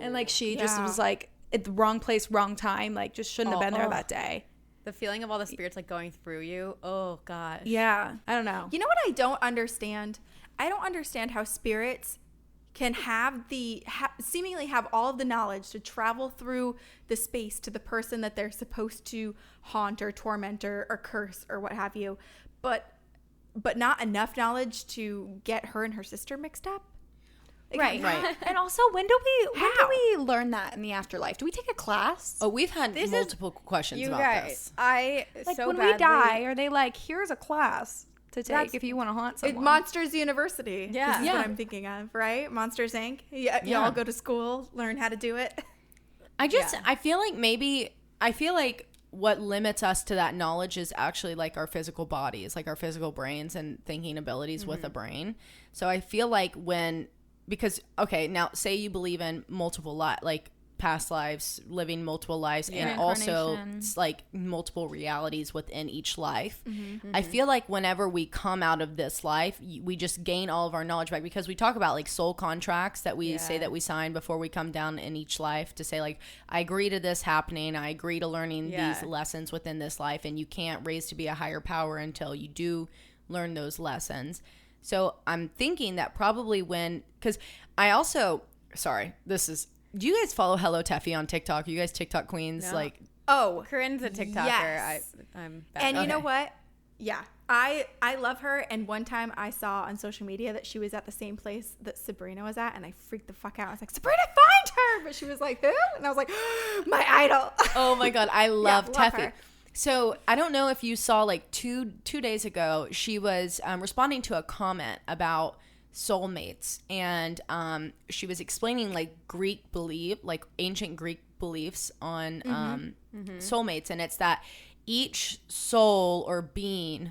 And like she just Yeah. was like at the wrong place, wrong time, like just shouldn't have been there that day. The feeling of all the spirits like going through you. Oh gosh. Yeah. I don't know. You know what I don't understand? I don't understand how spirits can have seemingly have all of the knowledge to travel through the space to the person that they're supposed to haunt or torment or curse or what have you, but not enough knowledge to get her and her sister mixed up. Right. And also, when do we learn that in the afterlife? Do we take a class? Oh, we've had multiple questions about this. When we die, are they like, here's a class to take if you want to haunt someone? Monsters University. Yeah. Is what I'm thinking of, right? Monsters Inc. You all go to school, learn how to do it. I feel like what limits us to that knowledge is actually like our physical bodies, like our physical brains and thinking abilities with a brain. So I feel like because now say you believe in multiple like past lives, living multiple lives, and also like multiple realities within each life. I feel like whenever we come out of this life, we just gain all of our knowledge back, because we talk about like soul contracts that we say that we sign before we come down in each life to say like, I agree to this happening, I agree to learning these lessons within this life, and you can't raise to be a higher power until you do learn those lessons. So I'm thinking that probably because I also, do you guys follow Hello Teffy on TikTok? Are you guys TikTok queens? No. Like, Corinne's a TikToker. Yes. I'm bad. And you know what? Yeah. I love her. And one time I saw on social media that she was at the same place that Sabrina was at, and I freaked the fuck out. I was like, Sabrina, find her! But she was like, who? And I was like, my idol. Oh my God, I love Teffy. her. So I don't know if you saw like two days ago, she was responding to a comment about soulmates, and she was explaining like ancient Greek beliefs on soulmates, and it's that each soul or being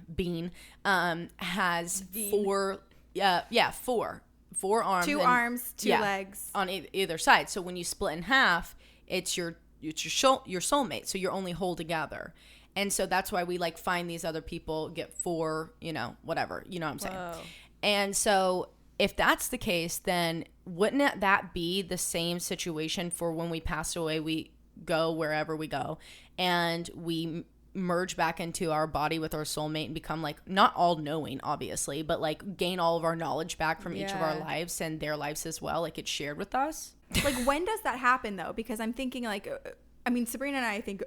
has four arms, two arms, two legs on either side. So when you split in half, it's your soulmate, so you're only whole together. And so that's why we like find these other people, get four, whatever, you know what I'm saying? Whoa. And so if that's the case, then wouldn't that be the same situation for when we pass away, we go wherever we go and we merge back into our body with our soulmate and become like, not all knowing obviously, but like gain all of our knowledge back from each of our lives and their lives as well, like it's shared with us? Like, when does that happen though? Because I'm thinking like, Sabrina and I think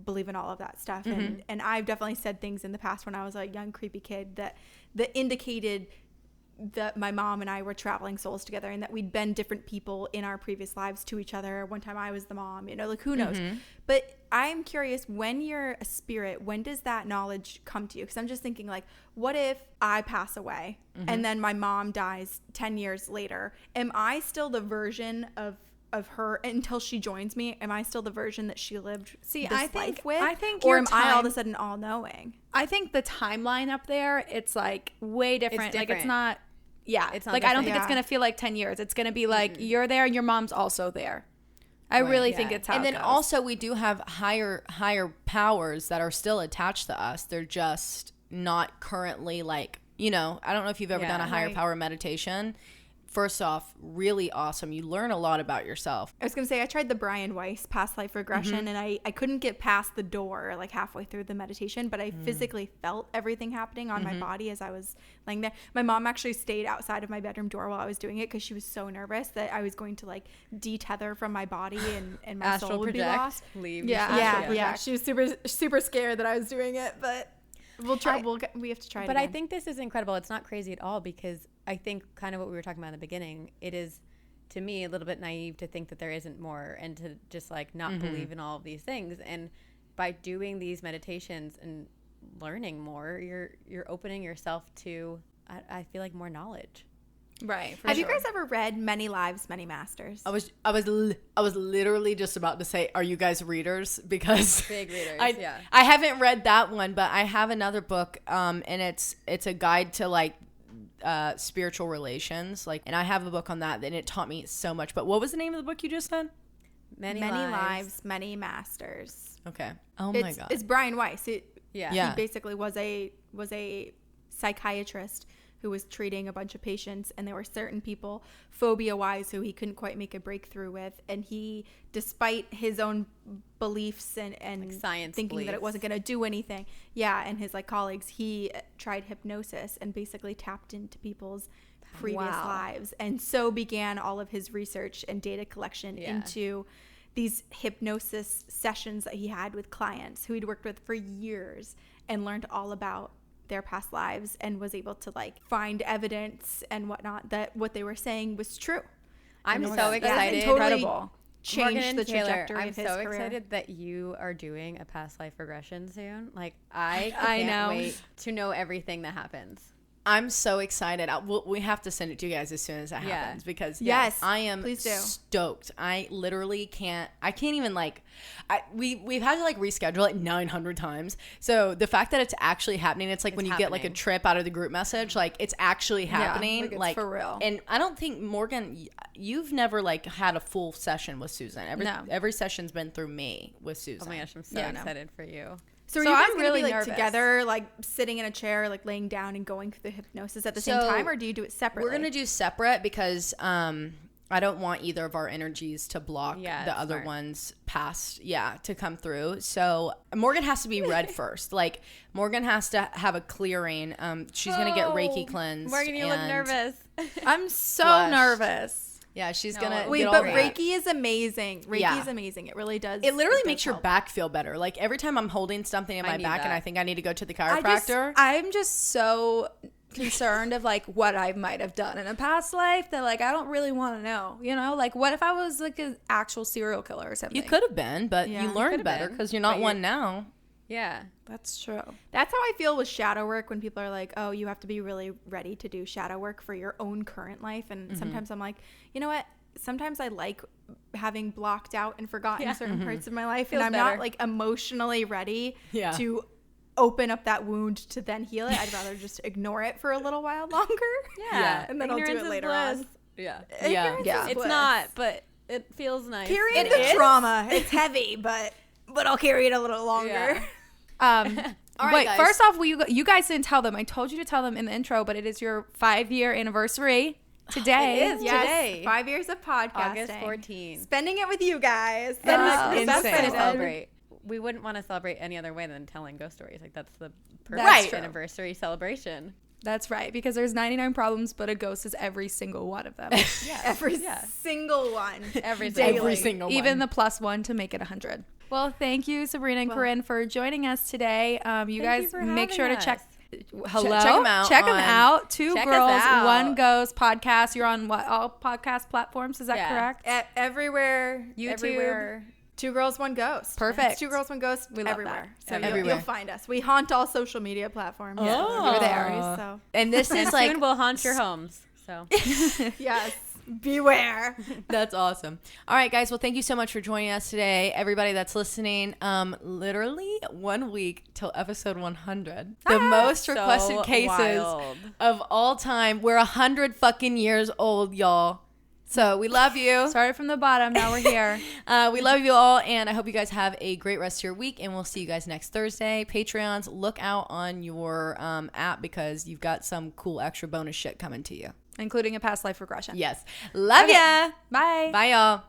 believe in all of that stuff, and I've definitely said things in the past when I was a young creepy kid that indicated that my mom and I were traveling souls together, and that we'd been different people in our previous lives to each other. One time I was the mom, like who knows? But I'm curious, when you're a spirit, when does that knowledge come to you? Because I'm just thinking like, what if I pass away and then my mom dies 10 years later? Am I still the version of her until she joins me? Am I still the version that she lived life with? I think or am I all of a sudden all knowing? I think the timeline up there, it's like way different. Like it's not. Yeah, it's not like I don't think it's gonna feel like 10 years. It's gonna be like you're there, and your mom's also there. I really think it's how. And it then goes. also we do have higher powers that are still attached to us. They're just not currently like, I don't know if you've ever done a higher power meditation. First off, really awesome. You learn a lot about yourself. I was going to say, I tried the Brian Weiss past life regression, and I couldn't get past the door like halfway through the meditation, but I physically felt everything happening on my body as I was laying there. My mom actually stayed outside of my bedroom door while I was doing it because she was so nervous that I was going to like detether from my body and my Astral soul would be lost. Leave. Yeah. She was super scared that I was doing it, but we'll try. We have to try it But again. I think this is incredible. It's not crazy at all, because I think kind of what we were talking about in the beginning, it is, to me, a little bit naive to think that there isn't more and to just like not believe in all of these things. And by doing these meditations and learning more, you're opening yourself to, I feel like, more knowledge. Right. Have you guys ever read Many Lives, Many Masters? I was literally just about to say, are you guys readers? Because Big readers, I haven't read that one, but I have another book, and it's a guide to like spiritual relations, like, and I have a book on that, and it taught me so much. But what was the name of the book you just said? Many Lives, Many Masters. Okay. Oh my God. It's Brian Weiss. He basically was a psychiatrist who was treating a bunch of patients, and there were certain people phobia-wise who he couldn't quite make a breakthrough with, and he, despite his own beliefs and like science thinking beliefs, that it wasn't going to do anything, and his like colleagues, he tried hypnosis and basically tapped into people's previous lives. And so began all of his research and data collection into these hypnosis sessions that he had with clients who he'd worked with for years, and learned all about their past lives, and was able to like find evidence and whatnot that what they were saying was true. I'm so excited. Incredible. Changed the trajectory I'm of his so career. excited that you are doing a past life regression soon. Like I I can't know. wait to know everything that happens. I'm so excited. We have to send it to you guys as soon as that happens, because Yes, I am please do. stoked. I literally can't even like, we've had to like reschedule it 900 times. So the fact that it's actually happening, it's like when you get like a trip out of the group message, like it's actually happening. like it's for real. And I don't think, Morgan, you've never like had a full session with Susan. Every session's been through me with Susan. Oh my gosh, I'm so excited for you. So are you guys I'm gonna really be like nervous. together, like sitting in a chair, like laying down and going through the hypnosis at the same time, or do you do it separately? We're gonna do separate because I don't want either of our energies to block the other one's past, to come through. So Morgan has to be read first. Like Morgan has to have a clearing. She's gonna get Reiki cleansed. Morgan, you look nervous. I'm so Flushed. nervous. Yeah, she's gonna. Wait, get all but that. Reiki is amazing. Reiki is amazing. It really does. It literally does makes your help. back feel better. Like every time I'm holding something in my need back and that. I think I need to go to the chiropractor. I'm just so concerned of like what I might have done in a past life that like I don't really want to know. You know, like what if I was like an actual serial killer or something? You could have been, but Yeah. you learned could've better been, because you're not but one now. Yeah. That's true. That's how I feel with shadow work, when people are like, "Oh, you have to be really ready to do shadow work for your own current life." And sometimes I'm like, you know what? Sometimes I like having blocked out and forgotten certain parts of my life, and I'm better. not like emotionally ready Yeah. to open up that wound to then heal it. I'd rather just ignore it for a little while longer. Yeah. And then I'll do Ignorance it is later bliss. on. Yeah. Ignorance Yeah. is It's bliss. not, but it feels nice. Carrying the trauma. It's heavy, but I'll carry it a little longer. Yeah. All right, Wait, guys. first off, you guys didn't tell them. I told you to tell them in the intro, but it is your 5-year anniversary today. It is. Yes, Today. 5 years of podcasting. August 14th. Spending it with you guys. That is That's insane. to celebrate. We wouldn't want to celebrate any other way than telling ghost stories. Like that's the perfect That's true. anniversary celebration. That's right, because there's 99 problems, but a ghost is every single one of them. Every single one. Every Every single one. Even the +1 to make it 100. Well, thank you, Sabrina and Corinne, for joining us today. You guys for make sure to having check. us. Hello, Check 'em out Check them on- out. Two Check us Girls, out. One Ghost podcast. You're on what, all podcast platforms? Is that Yeah. correct? Everywhere. YouTube. Everywhere. 2 Girls, 1 Ghost. Perfect. It's 2 Girls, 1 Ghost. We love everywhere. that. So Everywhere. You'll find us. We haunt all social media platforms. Oh. We're there. So And this And is like, soon we'll haunt your homes. So yes, beware. that's awesome. All right, guys. Well, thank you so much for joining us today. Everybody that's listening, literally 1 week till episode 100. The most requested so cases wild. of all time. We're 100 fucking years old, y'all. So we love you. Started from the bottom. Now we're here. We love you all, and I hope you guys have a great rest of your week, and we'll see you guys next Thursday. Patreons, look out on your app because you've got some cool extra bonus shit coming to you. Including a past life regression. Yes. Love Okay. ya. Bye. Bye, y'all.